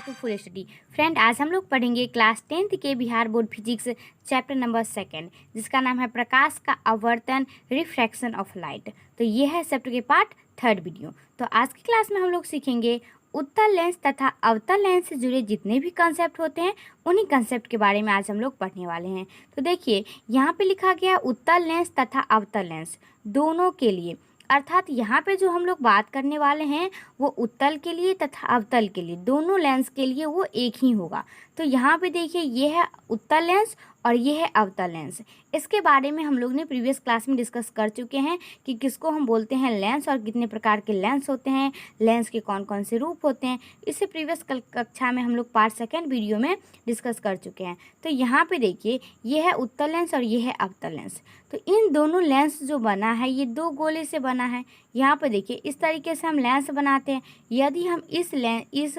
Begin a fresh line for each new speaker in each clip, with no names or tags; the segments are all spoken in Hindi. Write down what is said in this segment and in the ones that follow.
To full study. फ्रेंड, आज हम लोग पढ़ेंगे क्लास 10th के Bihar board physics chapter number 2 जिसका नाम है प्रकाश का आवर्तन, रिफ्रैक्शन ऑफ लाइट। तो ये है चैप्टर के पार्ट 3 वीडियो। तो आज की क्लास में हम लोग सीखेंगे उत्तल लेंस तथा अवतल लेंस से जुड़े जितने भी कंसेप्ट होते हैं उन्हीं कंसेप्ट के बारे में आज हम लोग पढ़ने वाले हैं। तो देखिए यहाँ पे लिखा गया उत्तल लेंस तथा अवतल लेंस दोनों के लिए, अर्थात यहाँ पे जो हम लोग बात करने वाले हैं वो उत्तल के लिए तथा अवतल के लिए, दोनों लेंस के लिए वो एक ही होगा। तो यहाँ पे देखिए ये है उत्तल लेंस और ये है अवतल लेंस। इसके बारे में हम लोग ने प्रीवियस क्लास में डिस्कस कर चुके हैं कि किसको हम बोलते हैं लेंस और कितने प्रकार के लेंस होते हैं, लेंस के कौन कौन से रूप होते हैं। इससे प्रीवियस कक्षा में हम लोग पार्ट 2 वीडियो में डिस्कस कर चुके हैं। तो यहाँ पे देखिए ये है उत्तल लेंस और ये है अवतल लेंस। तो इन दोनों लेंस जो बना है ये दो गोले से बना है। यहाँ पे देखिए इस तरीके से हम लेंस बनाते हैं। यदि हम इस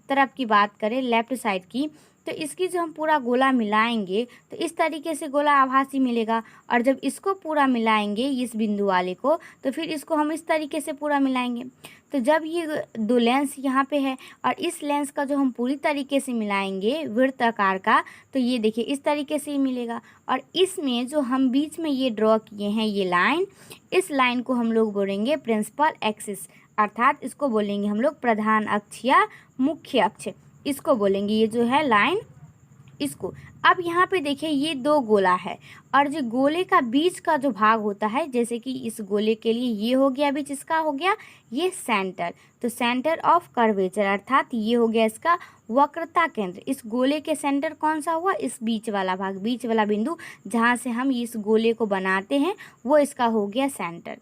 तरफ की बात करें लेफ्ट साइड की, तो इसकी जो हम पूरा गोला मिलाएंगे तो इस तरीके से गोला आभासी मिलेगा, और जब इसको पूरा मिलाएंगे इस बिंदु वाले को तो फिर इसको हम इस तरीके से पूरा मिलाएंगे। तो जब ये दो लेंस यहाँ पे है और इस लेंस का जो हम पूरी तरीके से मिलाएंगे वृत्त आकार का, तो ये देखिए इस तरीके से ही मिलेगा। और इसमें जो हम बीच में ये ड्रॉ किए हैं ये लाइन, इस लाइन को हम लोग बोलेंगे प्रिंसिपल एक्सिस, अर्थात इसको बोलेंगे हम लोग प्रधान अक्ष या मुख्य अक्ष, इसको बोलेंगे ये जो है लाइन इसको। अब यहाँ पे देखिए ये दो गोला है और जो गोले का बीच का जो भाग होता है, जैसे कि इस गोले के लिए ये हो गया बीच, इसका हो गया ये सेंटर। तो सेंटर ऑफ कर्वेचर, अर्थात ये हो गया इसका वक्रता केंद्र। इस गोले के सेंटर कौन सा हुआ, इस बीच वाला भाग, बीच वाला बिंदु जहाँ से हम इस गोले को बनाते हैं वो इसका हो गया सेंटर।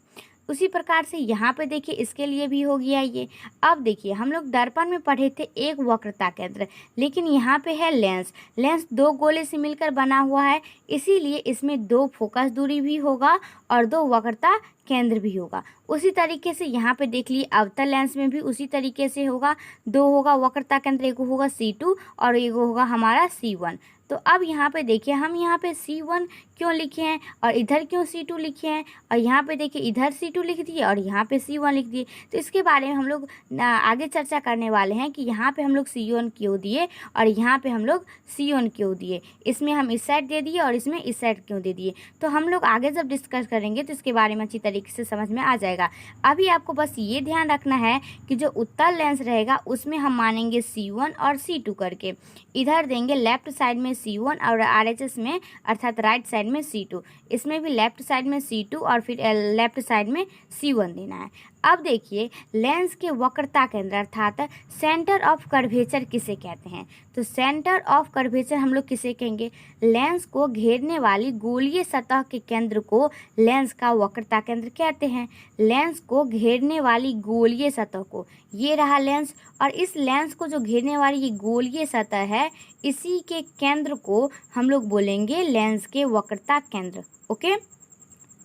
उसी प्रकार से यहाँ पे देखिए इसके लिए भी हो गया ये। अब देखिए हम लोग दर्पण में पढ़े थे एक वक्रता केंद्र, लेकिन यहाँ पे है लेंस। लेंस दो गोले से मिलकर बना हुआ है, इसीलिए इसमें दो फोकस दूरी भी होगा और दो वक्रता केंद्र भी होगा। उसी तरीके से यहाँ पे देख लिए अवतल लेंस में भी उसी तरीके से होगा, दो होगा वक्रता केंद्र, एक होगा C2 और एक होगा हमारा C1। तो अब यहाँ पे देखिए हम यहाँ पे C1 क्यों लिखे हैं और इधर क्यों C2 लिखे हैं, और यहाँ पे देखिए इधर C2 लिख दिए और यहाँ पे C1 लिख दिए। तो इसके बारे में हम लोग आगे चर्चा करने वाले हैं कि यहाँ पे हम लोग C1 क्यों दिए और यहाँ पे हम लोग C1 क्यों दिए, इसमें हम इस साइड दे दिए और इसमें इस साइड क्यों दे दिए। तो हम लोग आगे जब डिस्कस करेंगे तो इसके बारे में अच्छी तरीके से समझ में आ जाएगा। अभी आपको बस ये ध्यान रखना है कि जो उत्तल लेंस रहेगा उसमें हम मानेंगे C1 और C2 करके, इधर देंगे लेफ्ट साइड में C1 और RHS में अर्थात राइट साइड में C2, इसमें भी लेफ्ट साइड में C2 और फिर लेफ्ट साइड में C1 देना है। अब देखिए लेंस के वक्रता केंद्र अर्थात सेंटर ऑफ कर्वेचर किसे कहते हैं, तो सेंटर ऑफ कर्वेचर हम लोग किसे कहेंगे, लेंस को घेरने वाली गोलीय सतह के केंद्र को लेंस का वक्रता केंद्र कहते हैं। लेंस को घेरने वाली गोलीय सतह को, ये रहा लेंस, और इस लेंस को जो घेरने वाली ये गोलीय सतह है इसी के केंद्र को हम लोग बोलेंगे लेंस के वक्रता केंद्र। ओके,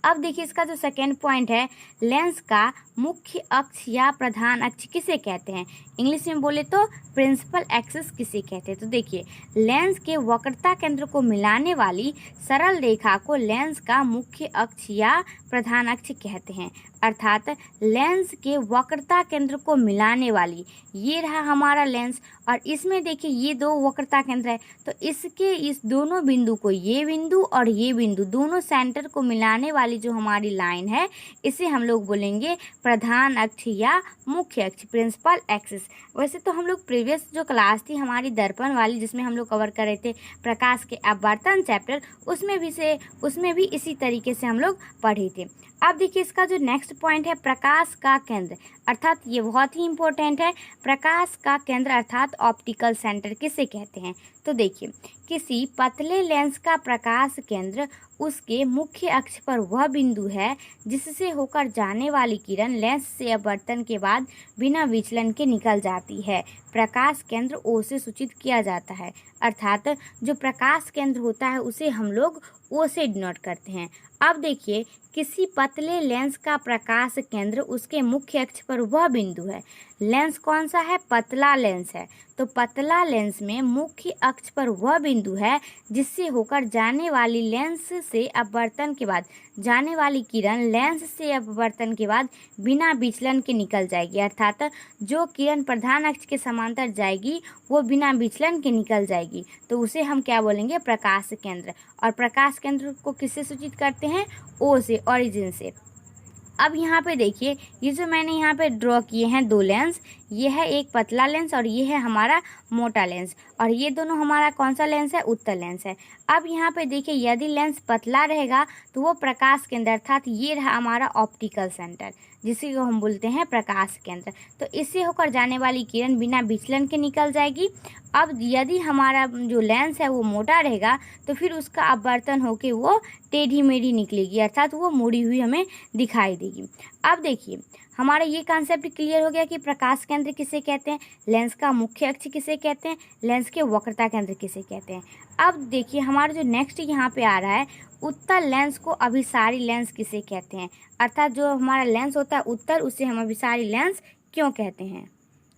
अब देखिए इसका जो सेकेंड पॉइंट है, लेंस का मुख्य अक्ष या प्रधान अक्ष किसे कहते हैं, इंग्लिश में बोले तो प्रिंसिपल एक्सिस किसे कहते हैं। तो देखिए लेंस के वक्रता केंद्र को मिलाने वाली सरल रेखा को लेंस का मुख्य अक्ष या प्रधान अक्ष कहते हैं, अर्थात लेंस के वक्रता केंद्र को मिलाने वाली, ये रहा हमारा लेंस और इसमें देखिए ये दो वक्रता केंद्र है, तो इसके इस दोनों बिंदु को, ये बिंदु और ये बिंदु, दोनों सेंटर को मिलाने वाली जो हमारी लाइन है इसे हम लोग बोलेंगे प्रधान अक्ष या मुख्य अक्ष, प्रिंसिपल एक्सिस। वैसे तो हम लोग प्रीवियस जो क्लास थी हमारी दर्पण वाली जिसमें हम लोग कवर कर रहे थे प्रकाश के आवर्तन चैप्टर, उसमें भी इसी तरीके से हम लोग पढ़े थे। अब देखिए इसका जो नेक्स्ट पॉइंट है प्रकाश का केंद्र, अर्थात ये बहुत ही इम्पोर्टेंट है। प्रकाश का केंद्र अर्थात ऑप्टिकल सेंटर किसे कहते हैं, तो देखिए किसी पतले लेंस का प्रकाश केंद्र उसके मुख्य अक्ष पर वह बिंदु है जिससे होकर जाने वाली किरण लेंस से अपवर्तन के बाद बिना विचलन के निकल जाती है। प्रकाश केंद्र O से सूचित किया जाता है, अर्थात जो प्रकाश केंद्र होता है उसे हम लोग O से डिनोट करते हैं। अब देखिए, किसी पतले लेंस का प्रकाश केंद्र उसके मुख्य अक्ष पर वह बिंदु है। लेंस कौन सा है? पतला लेंस है। तो पतला लेंस में मुख्य अक्ष पर वह बिंदु है जिससे होकर जाने वाली लेंस से अपवर्तन के बाद जाने वाली किरण लेंस से अपवर्तन के बाद बिना विचलन के निकल जाएगी। अर्थात जो किरण प्रधान अक्ष के समांतर जाएगी वो बिना विचलन के निकल जाएगी, तो उसे हम क्या बोलेंगे? प्रकाश केंद्र। और प्रकाश केंद्र को किससे सूचित करते हैं? ओ से, ओरिजिन से। अब यहाँ पे देखिए, ये जो मैंने यहाँ पे ड्रॉ किए हैं दो लेंस, ये है एक पतला लेंस और ये है हमारा मोटा लेंस, और ये दोनों हमारा कौन सा लेंस है? उत्तल लेंस है। अब यहाँ पे देखिए, यदि लेंस पतला रहेगा तो वो प्रकाश केंद्र, अर्थात ये रहा हमारा ऑप्टिकल सेंटर, जिसे को हम बोलते हैं प्रकाश केंद्र। तो इससे होकर जाने वाली किरण बिना विचलन के निकल जाएगी। अब यदि हमारा जो लेंस है वो मोटा रहेगा तो फिर उसका अपवर्तन होके वो टेढ़ी मेढ़ी निकलेगी, अर्थात वो मुड़ी हुई हमें दिखाई देगी। अब देखिए, हमारा ये कॉन्सेप्ट क्लियर हो गया कि प्रकाश केंद्र किसे कहते हैं, लेंस का मुख्य अक्ष किसे कहते हैं, लेंस के वक्रता केंद्र किसे कहते हैं। अब देखिए, हमारा जो नेक्स्ट यहाँ पे आ रहा है, उत्तल लेंस को अभिसारी लेंस किसे कहते हैं, अर्थात जो हमारा लेंस होता है उत्तल, उसे हम अभिसारी लेंस क्यों कहते हैं।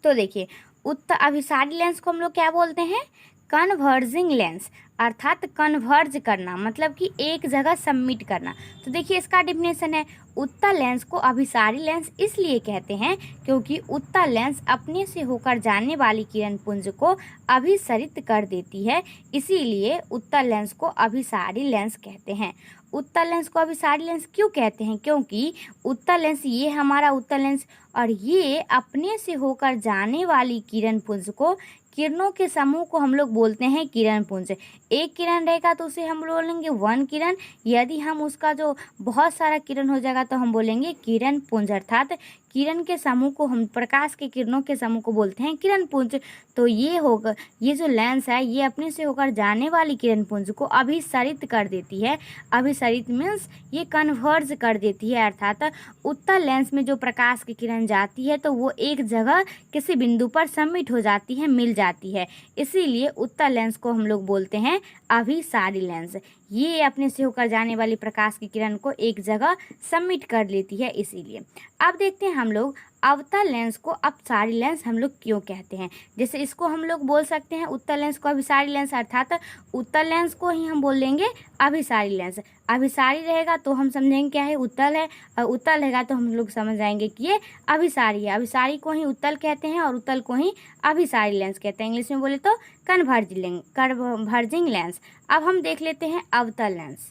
तो देखिए, उत्तल अभिसारी लेंस को हम लोग क्या बोलते हैं? कन्वर्जिंग लेंस, अर्थात कन्वर्ज करना, मतलब कि एक जगह सबमिट करना। तो देखिए, इसका डेफिनेशन है, उत्तल लेंस को अभिसारी लेंस इसलिए कहते हैं क्योंकि उत्तल लेंस अपने से होकर जाने वाली किरण पुंज को अभिसरित कर देती है, इसीलिए उत्तल लेंस को अभिसारी लेंस कहते हैं। उत्तल लेंस को अभिसारी लेंस क्यों कहते हैं? क्योंकि उत्तल लेंस, ये हमारा उत्तल लेंस, और ये अपने से होकर जाने वाली किरण पुंज को, किरणों के समूह को हम लोग बोलते हैं किरण पुंज। एक किरण रहेगा तो उसे हम बोलेंगे वन किरण, यदि हम उसका जो बहुत सारा किरण हो जाएगा तो हम बोलेंगे किरण पुंज, अर्थात किरण के समूह को, हम प्रकाश के किरणों के समूह को बोलते हैं किरण पुंज। तो ये होगा, ये जो लेंस है ये अपने से होकर जाने वाली किरण पुंज को अभिसरित कर देती है। अभिसरित मीन्स ये कन्वर्ज कर देती है, अर्थात उत्तल लेंस में जो प्रकाश की किरण जाती है तो वो एक जगह किसी बिंदु पर सबमिट हो जाती है, मिल जाती है, इसीलिए उत्तल लेंस को हम लोग बोलते हैं अभिसारी लेंस। ये अपने से होकर जाने वाली प्रकाश की किरण को एक जगह सबमिट कर लेती है, इसीलिए। अब देखते हैं हम लोग अवतल लेंस को अपसारी लेंस हम लोग क्यों कहते हैं। जैसे इसको हम लोग बोल सकते हैं उत्तल लेंस को अभिसारी लेंस, अर्थात उत्तल लेंस को ही हम बोल लेंगे अभिसारी लेंस। अभिसारी रहेगा तो हम समझेंगे क्या है, उत्तल है, और उत्तल रहेगा तो हम लोग समझ जाएंगे कि ये अभिसारी है। अभिसारी को ही उत्तल कहते हैं और उत्तल को ही अभिसारी लेंस कहते हैं। इंग्लिश में बोले तो कन्वर्जिंग लेंस। अब हम देख लेते हैं अवतल लेंस।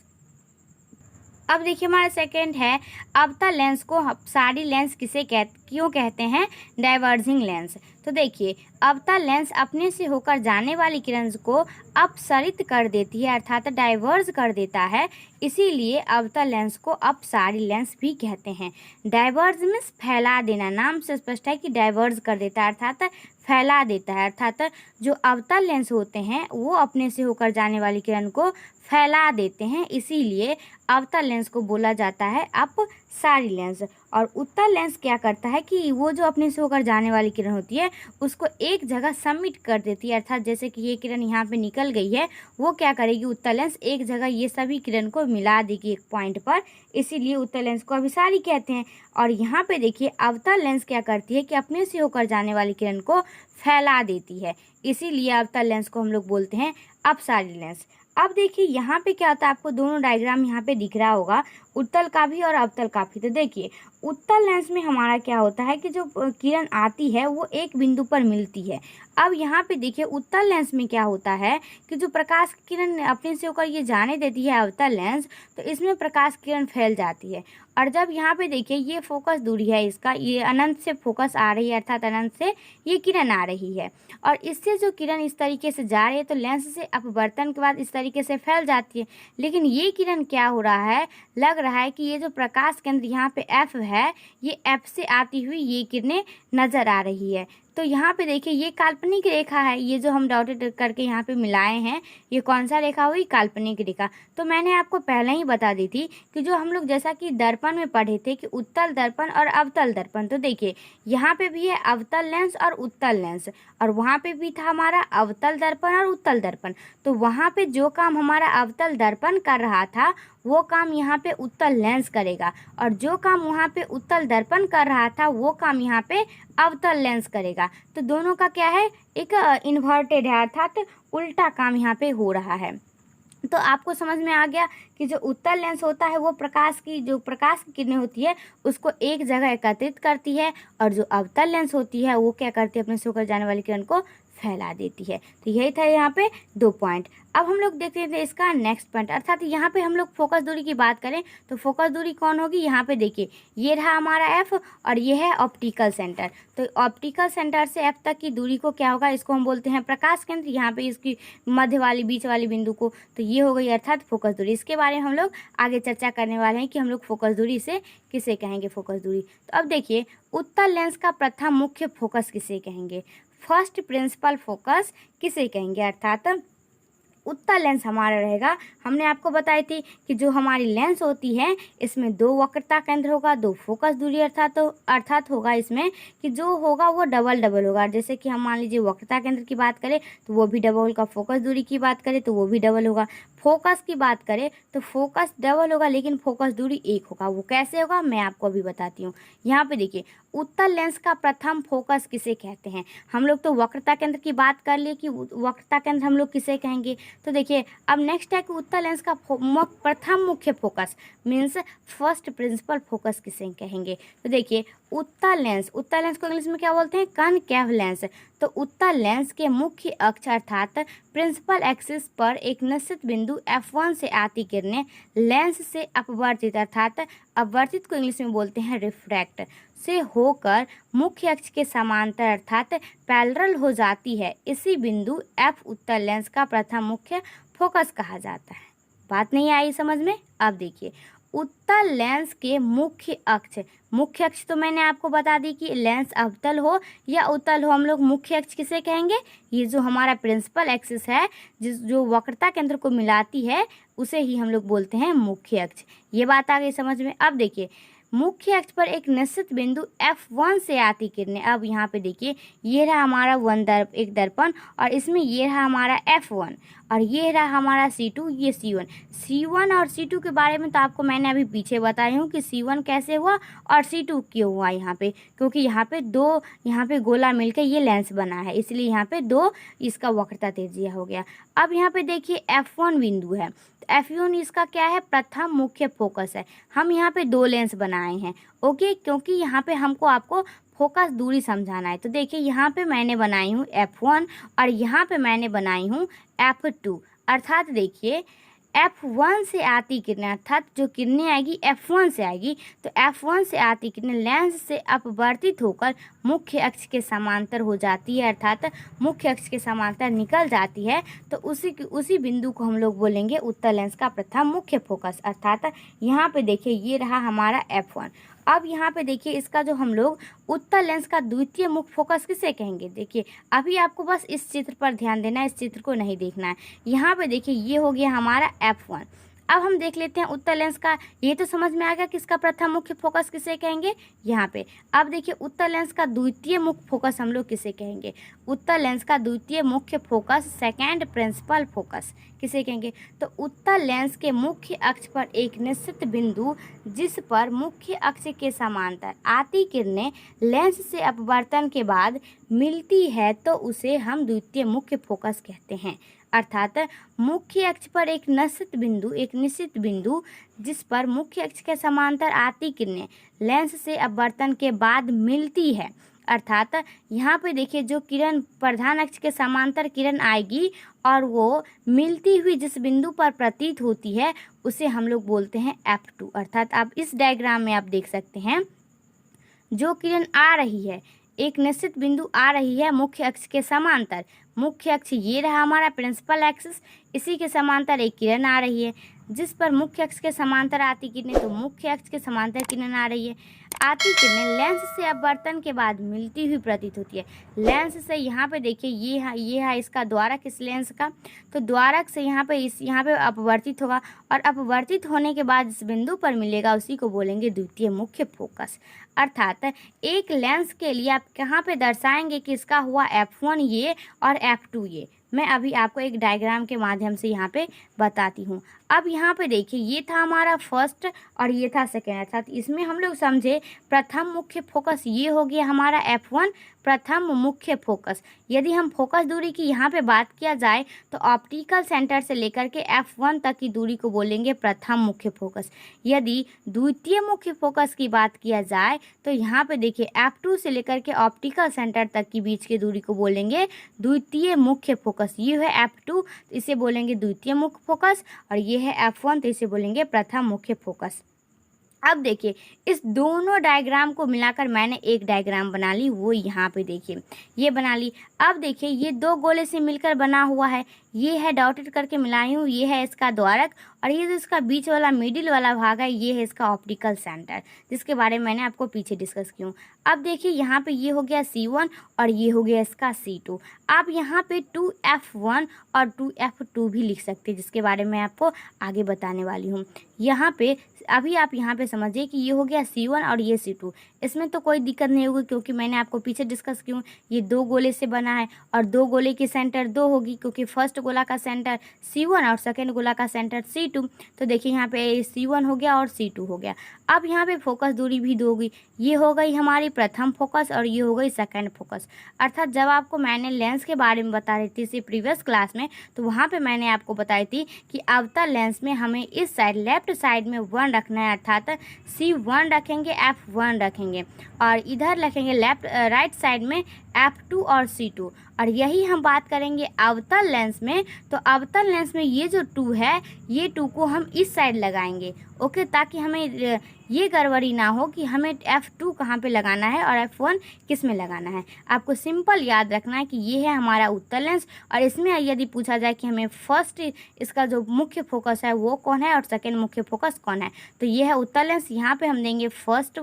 अब देखिए, हमारा सेकंड है, अवतल लेंस को अपसारी लेंस क्यों कहते हैं? Diverging lens. तो देखिए, अवतल लेंस अपने से होकर जाने वाली किरण को अपसरित कर देती है, अर्थात डाइवर्ज कर देता है, इसीलिए अवतल लेंस को अपसारी लेंस भी कहते हैं। डाइवर्ज मीन्स फैला देना, नाम से स्पष्ट है कि डाइवर्ज कर देता है, अर्थात फैला देता है। अर्थात जो अवतल लेंस होते हैं वो अपने से होकर जाने वाली किरण को फैला देते हैं, इसीलिए अवतल लेंस को बोला जाता है अपसारी लेंस। और उत्तल लेंस क्या करता है कि वो जो अपने से होकर जाने वाली किरण होती है उसको एक जगह सबमिट कर देती है, अर्थात जैसे कि ये किरण यहाँ पे निकल गई है, वो क्या करेगी, उत्तल लेंस एक जगह ये सभी किरण को मिला देगी एक पॉइंट पर, इसीलिए उत्तल लेंस को अभिसारी कहते हैं। और यहाँ पे देखिए, अवतल लेंस क्या करती है कि अपने से होकर जाने वाली किरण को फैला देती है, इसीलिए अवतल लेंस को हम लोग बोलते हैं अपसारी लेंस। अब देखिए, यहाँ पे क्या होता है, आपको दोनों डायग्राम यहाँ पे दिख रहा होगा, उत्तल का भी और अवतल का भी। तो देखिए, उत्तल लेंस में हमारा क्या होता है कि जो किरण आती है वो एक बिंदु पर मिलती है। अब यहाँ पे देखिए, उत्तल लेंस में क्या होता है कि जो प्रकाश की किरण अपने से होकर ये जाने देती है अवतल लेंस, तो इसमें प्रकाश किरण फैल जाती है। और जब यहाँ पे देखिए, ये फोकस दूरी है इसका, ये अनंत से फोकस आ रही है, अर्थात अनंत से ये किरण आ रही है, और इससे जो किरण इस तरीके से जा रही है तो लेंस से अपवर्तन के बाद इस तरीके से फैल जाती है। लेकिन ये किरण क्या हो रहा है, लग रहा है कि ये जो प्रकाश केंद्र यहाँ पे F है, ये F से आती हुई ये किरणें नज़र आ रही है। तो यहाँ पे देखिए ये काल्पनिक रेखा है, ये जो हम डॉटेड करके यहाँ पे मिलाए हैं, ये कौन सा रेखा हुई? काल्पनिक रेखा। तो मैंने आपको पहले ही बता दी थी कि जो हम लोग जैसा कि दर्पण में पढ़े थे कि उत्तल दर्पण और अवतल दर्पण, तो देखिए यहाँ पे भी है अवतल लेंस और उत्तल लेंस, और वहाँ पे भी था हमारा अवतल दर्पण और उत्तल दर्पण। तो वहाँ पे जो काम हमारा अवतल दर्पण कर रहा था वो काम यहाँ पे उत्तल लेंस करेगा, और जो काम वहाँ पे उत्तल दर्पण कर रहा था वो काम यहाँ पे अवतल लेंस करेगा। तो दोनों का क्या है? एक इन्वर्टेड है, अर्थात उल्टा काम यहाँ पे हो रहा है। तो आपको समझ में आ गया कि जो उत्तल लेंस होता है वो प्रकाश की किरणें होती है उसको एक जगह एकत्रित करती है, और जो अवतल लेंस होती है वो क्या करती है? अपने से होकर जाने वाली किरण को फैला देती है। तो यही था यहाँ पे 2 पॉइंट। अब हम लोग देखते थे इसका नेक्स्ट पॉइंट, अर्थात यहाँ पे हम लोग फोकस दूरी की बात करें तो फोकस दूरी कौन होगी? यहाँ पे देखिए ये रहा हमारा एफ और ये है ऑप्टिकल सेंटर। तो ऑप्टिकल सेंटर से एफ तक की दूरी को क्या होगा? इसको हम बोलते हैं प्रकाश केंद्र, यहाँ पे इसकी मध्य वाली बीच वाली बिंदु को। तो ये हो गई अर्थात फोकस दूरी। इसके बारे में हम लोग आगे चर्चा करने वाले हैं कि हम लोग फोकस दूरी से किसे कहेंगे फोकस दूरी। तो अब देखिए उत्तल लेंस का प्रथम मुख्य फोकस किसे कहेंगे? फर्स्ट प्रिंसिपल फोकस किसे कहेंगे? अर्थात उत्तल लेंस हमारा रहेगा। हमने आपको बताई थी कि जो हमारी लेंस होती है इसमें 2 वक्रता केंद्र होगा, 2 फोकस दूरी अर्थात होगा इसमें कि जो होगा वो डबल होगा। जैसे कि हम मान लीजिए वक्रता केंद्र की बात करें तो वो भी डबल होगा, फोकस दूरी की बात करें तो वो भी डबल होगा, फोकस की बात करें तो फोकस डबल होगा लेकिन फोकस दूरी 1 होगा। वो कैसे होगा मैं आपको अभी बताती हूँ। यहाँ पे देखिए उत्तल लेंस का प्रथम फोकस किसे कहते हैं? हम लोग तो वक्रता केंद्र की बात कर लिए कि वक्रता केंद्र हम लोग किसे कहेंगे। तो देखिए अब नेक्स्ट है कि उत्तल लेंस का प्रथम मुख्य focus means first principle focus किसे कहेंगे? तो देखिए उत्तल लेंस को इंग्लिश में क्या बोलते हैं? Concave lens. तो उत्तल लेंस के मुख्य अक्ष अर्थात प्रिंसिपल एक्सिस पर एक निश्चित बिंदु F1 से आती किरणें लेंस से अपवर्तित अर्थात अपवर्तित को इंग्लिश में बोलते हैं रिफ्रैक्ट से होकर मुख्य अक्ष के समांतर अर्थात पैरेलल हो जाती है। इसी बिंदु F उत्तल लेंस का प्रथम मुख्य फोकस कहा जाता है। बात नहीं आई समझ में? अब देखिए उत्तल लेंस के मुख्य अक्ष तो मैंने आपको बता दी कि लेंस अवतल हो या उत्तल हो हम लोग मुख्य अक्ष किसे कहेंगे? ये जो हमारा प्रिंसिपल एक्सिस है जो वक्रता केंद्र को मिलाती है उसे ही हम लोग बोलते हैं मुख्य अक्ष। ये बात आ गई समझ में? अब देखिए मुख्य अक्ष पर एक निश्चित बिंदु F1 से आती किरणें। अब यहाँ पे देखिए ये रहा हमारा एक दर्पण और इसमें ये रहा हमारा F1 और ये रहा हमारा C2, ये C1 और C2 के बारे में तो आपको मैंने अभी पीछे बताई हूँ कि C1 कैसे हुआ और C2 क्यों हुआ यहाँ पे, क्योंकि यहाँ पे गोला मिलकर ये लेंस बना है इसलिए यहाँ पे 2 इसका वक्रता त्रिज्या हो गया। अब यहाँ पे देखिए F1 बिंदु है, F1 इसका क्या है? प्रथम मुख्य फोकस है। हम यहाँ पे 2 लेंस बनाए हैं ओके, क्योंकि यहाँ पे आपको फोकस दूरी समझाना है। तो देखिए यहाँ पे मैंने बनाई हूँ F1 और यहाँ पे मैंने बनाई हूँ F2। अर्थात देखिए F1 से आती किरणें अर्थात जो किरणें आएगी F1 से आएगी, तो F1 से आती किरणें लेंस से अपवर्तित होकर मुख्य अक्ष के समांतर हो जाती है अर्थात मुख्य अक्ष के समांतर निकल जाती है। तो उसी बिंदु को हम लोग बोलेंगे उत्तल लेंस का प्रथम मुख्य फोकस। अर्थात यहाँ पे देखिए ये रहा हमारा F1। अब यहाँ पे देखिए इसका जो हम लोग उत्तल लेंस का द्वितीय मुख्य फोकस किसे कहेंगे? देखिए अभी आपको बस इस चित्र पर ध्यान देना है, इस चित्र को नहीं देखना है। यहाँ पे देखिए ये हो गया हमारा F1। अब हम देख लेते हैं उत्तल लेंस का, ये तो समझ में आ गया किसका प्रथम मुख्य फोकस किसे कहेंगे यहाँ पे। अब देखिए उत्तल लेंस का द्वितीय मुख्य फोकस हम लोग किसे कहेंगे? उत्तल लेंस का द्वितीय मुख्य फोकस सेकेंड प्रिंसिपल फोकस किसे कहेंगे? तो उत्तल लेंस के मुख्य अक्ष पर एक निश्चित बिंदु जिस पर मुख्य अक्ष के समांतर आती किरणें लेंस से अपवर्तन के बाद मिलती है तो उसे हम द्वितीय मुख्य फोकस कहते हैं। अर्थात मुख्य अक्ष पर एक निश्चित बिंदु जिस पर मुख्य अक्ष के समांतर आती किरणें लेंस से अपवर्तन के बाद मिलती है। अर्थात यहाँ पे देखिए जो किरण प्रधान अक्ष के समांतर किरण आएगी और वो मिलती हुई जिस बिंदु पर प्रतीत होती है उसे हम लोग बोलते हैं F2। अर्थात आप इस डायग्राम में आप देख सकते हैं जो किरण आ रही है एक निश्चित बिंदु आ रही है मुख्य अक्ष के समांतर। मुख्य अक्ष ये रहा हमारा प्रिंसिपल एक्सिस, इसी के समांतर एक किरण आ रही है। जिस पर मुख्य अक्ष के समांतर आती किरणें, तो मुख्य अक्ष के समांतर किरण आ रही है। आती किरणें लेंस से अपवर्तन के बाद मिलती हुई प्रतीत होती है। लेंस से यहाँ पे देखिए ये है इसका द्वारक इस लेंस का, तो द्वारक से यहाँ पे अपवर्तित होगा और अपवर्तित होने के बाद इस बिंदु पर मिलेगा, उसी को बोलेंगे द्वितीय मुख्य फोकस। अर्थात एक लेंस के लिए आप कहाँ पे दर्शाएंगे कि इसका हुआ F1 ये और F2 ये। मैं अभी आपको एक डायग्राम के माध्यम से यहाँ पे बताती हूँ। अब यहाँ पे देखिए ये था हमारा फर्स्ट और ये था सेकेंड, अर्थात इसमें हम लोग समझे प्रथम मुख्य फोकस ये हो गया हमारा F1 प्रथम मुख्य फोकस। यदि हम फोकस दूरी की यहाँ पे बात किया जाए तो ऑप्टिकल सेंटर से लेकर के F1 तक की दूरी को बोलेंगे प्रथम मुख्य फोकस। यदि द्वितीय मुख्य फोकस की बात किया जाए तो यहाँ पे देखिए F2 से लेकर के ऑप्टिकल सेंटर तक की बीच की दूरी को बोलेंगे द्वितीय मुख्य फोकस। ये है F2 तो इसे बोलेंगे द्वितीय मुख्य फोकस, और ये है F1 तो इसे बोलेंगे प्रथम मुख्य फोकस। अब देखिए इस दोनों डायग्राम को मिलाकर मैंने एक डायग्राम बना ली, वो यहाँ पे देखिए ये बना ली। अब देखिए ये दो गोले से मिलकर बना हुआ है, ये है डॉटेड करके मिलाई हूँ, ये है इसका द्वारक, और ये जो इसका बीच वाला मिडिल वाला भाग है ये है इसका ऑप्टिकल सेंटर, जिसके बारे में मैंने आपको पीछे डिस्कस की हूँ। अब देखिए यहाँ पे ये हो गया C1 और ये हो गया इसका C2। आप यहाँ पे 2F1 और 2F2 भी लिख सकते हैं, जिसके बारे में आपको आगे बताने वाली हूँ। यहाँ पे अभी आप यहाँ पे समझिए कि ये हो गया C1 और ये C2। इसमें तो कोई दिक्कत नहीं होगी क्योंकि मैंने आपको पीछे डिस्कस की हूँ, ये दो गोले से बना है और दो गोले की सेंटर दो होगी, क्योंकि फर्स्ट गोला का सेंटर C1 और सेकेंड गोला का सेंटर C2। तो देखिए यहाँ पे C1 हो गया और C2 हो गया। अब यहाँ पे फोकस दूरी भी दो होगी, ये हो गई हमारी प्रथम फोकस और ये हो गई सेकंड फोकस। अर्थात जब आपको मैंने लेंस के बारे में बता रही थी इसी प्रीवियस क्लास में, तो वहाँ पे मैंने आपको बताई थी कि अवतल लेंस में हमें इस साइड लेफ्ट साइड में 1 रखना है, अर्थात C1 रखेंगे, F1 रखेंगे, और इधर रखेंगे राइट साइड में F2 और C2। और यही हम बात करेंगे अवतल लेंस में। तो अवतल लेंस में ये जो 2 है, ये 2 को हम इस साइड लगाएंगे, ओके, ताकि हमें ये गड़बड़ी ना हो कि हमें F2 कहाँ पे लगाना है और F1 किस में लगाना है। आपको सिंपल याद रखना है कि ये है हमारा उत्तल लेंस, और इसमें यदि पूछा जाए कि हमें फर्स्ट इसका जो मुख्य फोकस है वो कौन है और सेकेंड मुख्य फोकस कौन है, तो ये है उत्तल लेंस। यहाँ पे हम देंगे फर्स्ट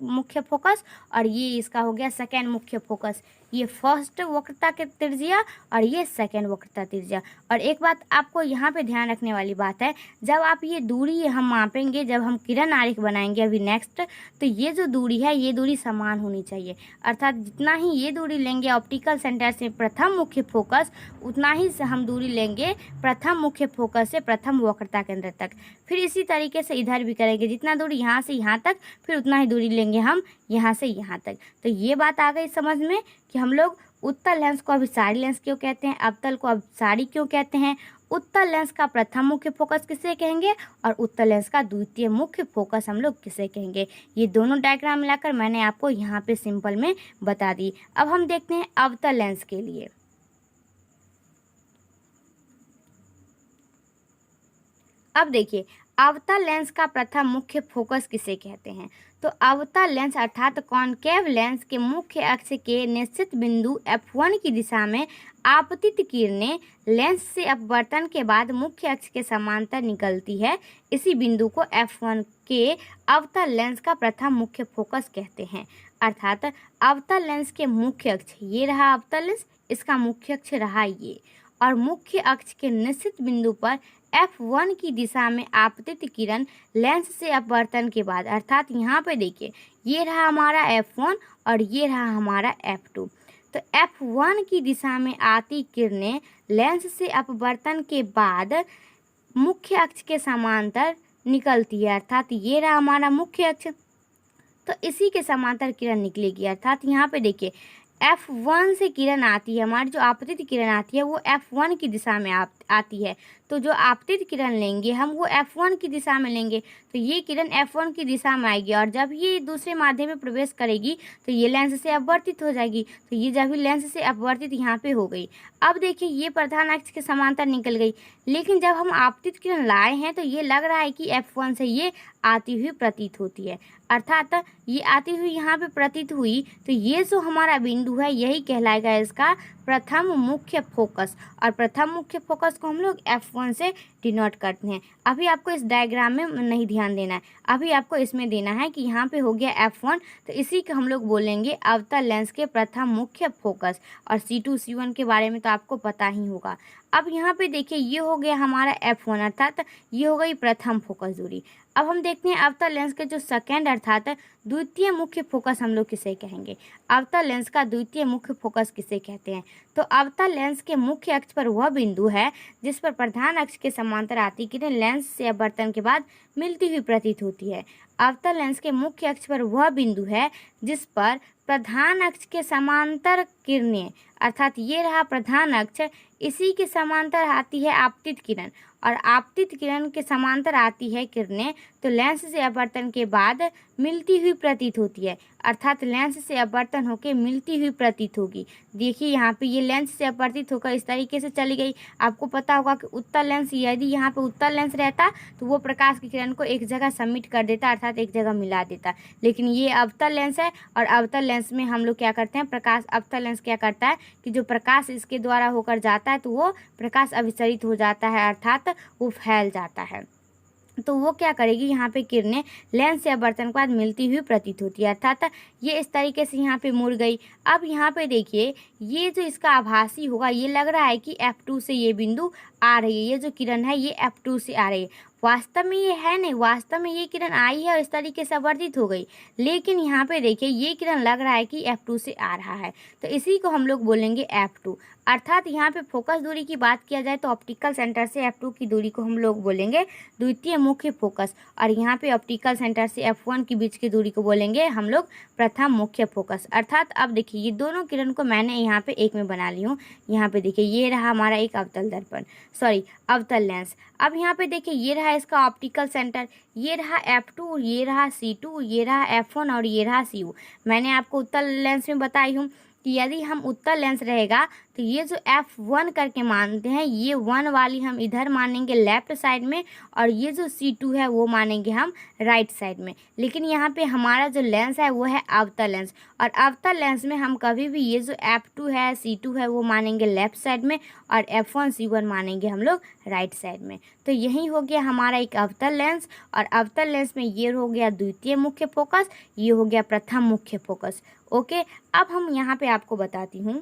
मुख्य फोकस और ये इसका हो गया सेकेंड मुख्य फोकस। ये फर्स्ट वक्रता के त्रिज्या और ये सेकेंड वक्रता त्रिज्या। और एक बात आपको यहाँ पे ध्यान रखने वाली बात है, जब आप ये दूरी हम मापेंगे, जब हम किरण आरेख बनाएंगे अभी नेक्स्ट, तो ये जो दूरी है ये दूरी समान होनी चाहिए। अर्थात जितना ही ये दूरी लेंगे ऑप्टिकल सेंटर से प्रथम मुख्य फोकस, उतना ही हम दूरी लेंगे प्रथम मुख्य फोकस से प्रथम वक्रता केंद्र तक। फिर इसी तरीके से इधर भी करेंगे, जितना दूरी यहाँ से यहाँ तक, फिर उतना ही दूरी लेंगे हम यहाँ से यहाँ तक। तो ये बात आ गई समझ में कि हम लोग उत्तल लेंस को अभिसारी लेंस क्यों कहते हैं, अवतल को अभिसारी क्यों कहते हैं, उत्तल लेंस का प्रथम मुख्य फोकस किसे कहेंगे और उत्तल लेंस का द्वितीय मुख्य फोकस हम लोग किसे कहेंगे। ये दोनों डायग्राम मिलाकर मैंने आपको यहाँ पे सिंपल में बता दी। अब हम देखते हैं अवतल लेंस के लिए। अब देखिए अवतल लेंस का प्रथम मुख्य फोकस किसे कहते हैं। तो अवतल लेंस अर्थात कॉनकेव लेंस के मुख्य अक्ष के निश्चित बिंदु F1 की दिशा में आपतित किरणें लेंस से अपवर्तन के बाद मुख्य अक्ष के समांतर निकलती है। इसी बिंदु को F1 के अवतल लेंस का प्रथम मुख्य फोकस कहते हैं। अर्थात अवतल लेंस के मुख्य अक्ष ये रहा अवतल लेंस, इसका मुख्य अक्ष रहा ये, और मुख्य अक्ष के निश्चित बिंदु पर F1 की दिशा में आपतित किरण लेंस से अपवर्तन के बाद, अर्थात यहाँ पे देखिए ये रहा हमारा F1 और ये रहा हमारा F2। तो F1 की दिशा में आती किरणें लेंस से अपवर्तन के बाद मुख्य अक्ष के समांतर निकलती है, अर्थात ये रहा हमारा मुख्य अक्ष, तो इसी के समांतर किरण निकलेगी। अर्थात यहाँ पे देखिए F1 से किरण आती है, हमारी जो आपतित किरण आती है वो F1 की दिशा में आती है। तो जो आपतित किरण लेंगे हम वो F1 की दिशा में लेंगे, तो ये किरण F1 की दिशा में आएगी, और जब ये दूसरे माध्यम में प्रवेश करेगी तो ये लेंस से अपवर्तित हो जाएगी। तो ये जब लेंस से अपवर्तित यहाँ पे हो गई, अब देखिए ये प्रधान अक्ष के समांतर निकल गई, लेकिन जब हम आपतित किरण लाए हैं तो ये लग रहा है कि F1 से ये आती हुई प्रतीत होती है। अर्थात ये आती हुई यहाँ पे प्रतीत हुई, तो ये जो हमारा बिंदु है यही कहलाएगा इसका प्रथम मुख्य फोकस, और प्रथम मुख्य फोकस को हम लोग F1 से डिनोट करते हैं। अभी आपको इस डायग्राम में नहीं ध्यान देना है, अभी आपको इसमें देना है कि यहाँ पे हो गया F1, तो इसी को हम लोग बोलेंगे अवतल लेंस के प्रथम मुख्य फोकस। और C2 C1 के बारे में तो आपको पता ही होगा। अब यहाँ पे देखिए ये हो गया हमारा F1 अर्थात ये हो गई प्रथम फोकस दूरी। अब हम देखते हैं अवतल लेंस के जो सेकेंड अर्थात द्वितीय मुख्य फोकस हम लोग किसे कहेंगे। अवतल लेंस का द्वितीय मुख्य फोकस किसे कहते हैं? तो अवतल लेंस के मुख्य अक्ष पर वह बिंदु है जिस पर प्रधान अक्ष के समांतर आती किरण लेंस से अपवर्तन के बाद मिलती हुई प्रतीत होती है। अवतल लेंस के मुख्य अक्ष पर वह बिंदु है जिस पर प्रधान अक्ष के समांतर किरणें अर्थात ये रहा प्रधान अक्ष, इसी के समांतर आती है आपतित किरण, और आपतित किरण के समांतर आती है किरणें तो लेंस से अपवर्तन के बाद मिलती हुई प्रतीत होती है, अर्थात लेंस से अपवर्तन होकर मिलती हुई प्रतीत होगी। देखिए यहाँ पे ये लेंस से अपवर्तित होकर इस तरीके से चली गई। आपको पता होगा कि उत्तल लेंस, यदि यहाँ पे उत्तल लेंस रहता तो वो प्रकाश की किरण को एक जगह सबमिट कर देता अर्थात एक जगह मिला देता, लेकिन ये अवतल लेंस है और अवतल लेंस में हम लोग क्या करते हैं, प्रकाश अवतल लेंस क्या करता है कि जो प्रकाश इसके द्वारा होकर जाता है तो वो प्रकाश अभिसरित हो जाता है अर्थात वो फैल जाता है। तो वो क्या करेगी, यहाँ पे किरणें लेंस से अपवर्तन के बाद मिलती हुई प्रतीत होती है, अर्थात ये इस तरीके से यहाँ पे मुड़ गई। अब यहाँ पे देखिए ये जो इसका आभासी होगा, ये लग रहा है कि F2 से ये बिंदु आ रही है, ये जो किरण है ये F2 से आ रही है। वास्तव में ये है नहीं, वास्तव में ये किरण आई है और इस तरीके से अपवर्तित हो गई, लेकिन यहाँ पे देखिए ये किरण लग रहा है कि F2 से आ रहा है, तो इसी को हम लोग बोलेंगे F2। अर्थात यहाँ पे फोकस दूरी की बात किया जाए तो ऑप्टिकल सेंटर से F2 की दूरी को हम लोग बोलेंगे द्वितीय मुख्य फोकस, और यहाँ पे ऑप्टिकल सेंटर से F1 के बीच की दूरी को बोलेंगे हम लोग प्रथम मुख्य फोकस। अर्थात अब देखिए ये दोनों किरण को मैंने यहाँ पे एक में बना ली हूँ। यहाँ पे देखिए ये रहा हमारा एक अवतल दर्पण, सॉरी अवतल लेंस। अब यहाँ पे देखिए ये रहा इसका ऑप्टिकल सेंटर, ये रहा F2, ये रहा C2, ये रहा F1 और ये रहा CU। मैंने आपको उत्तल लेंस में बताई हूँ कि यदि हम उत्तल लेंस रहेगा तो ये जो F1 करके मानते हैं ये 1 वाली हम इधर मानेंगे लेफ्ट साइड में, और ये जो C2 है वो मानेंगे हम राइट साइड में। लेकिन यहाँ पे हमारा जो लेंस है वो है अवतल लेंस, और अवतल लेंस में हम कभी भी ये जो F2 है C2 है वो मानेंगे लेफ्ट साइड में, और F1 C1 मानेंगे हम लोग राइट साइड में। तो यही हो गया हमारा एक अवतल लेंस, और अवतल लेंस में ये हो गया द्वितीय मुख्य फोकस, ये हो गया प्रथम मुख्य फोकस। ओके, अब हम यहाँ पे आपको बताती हूँ।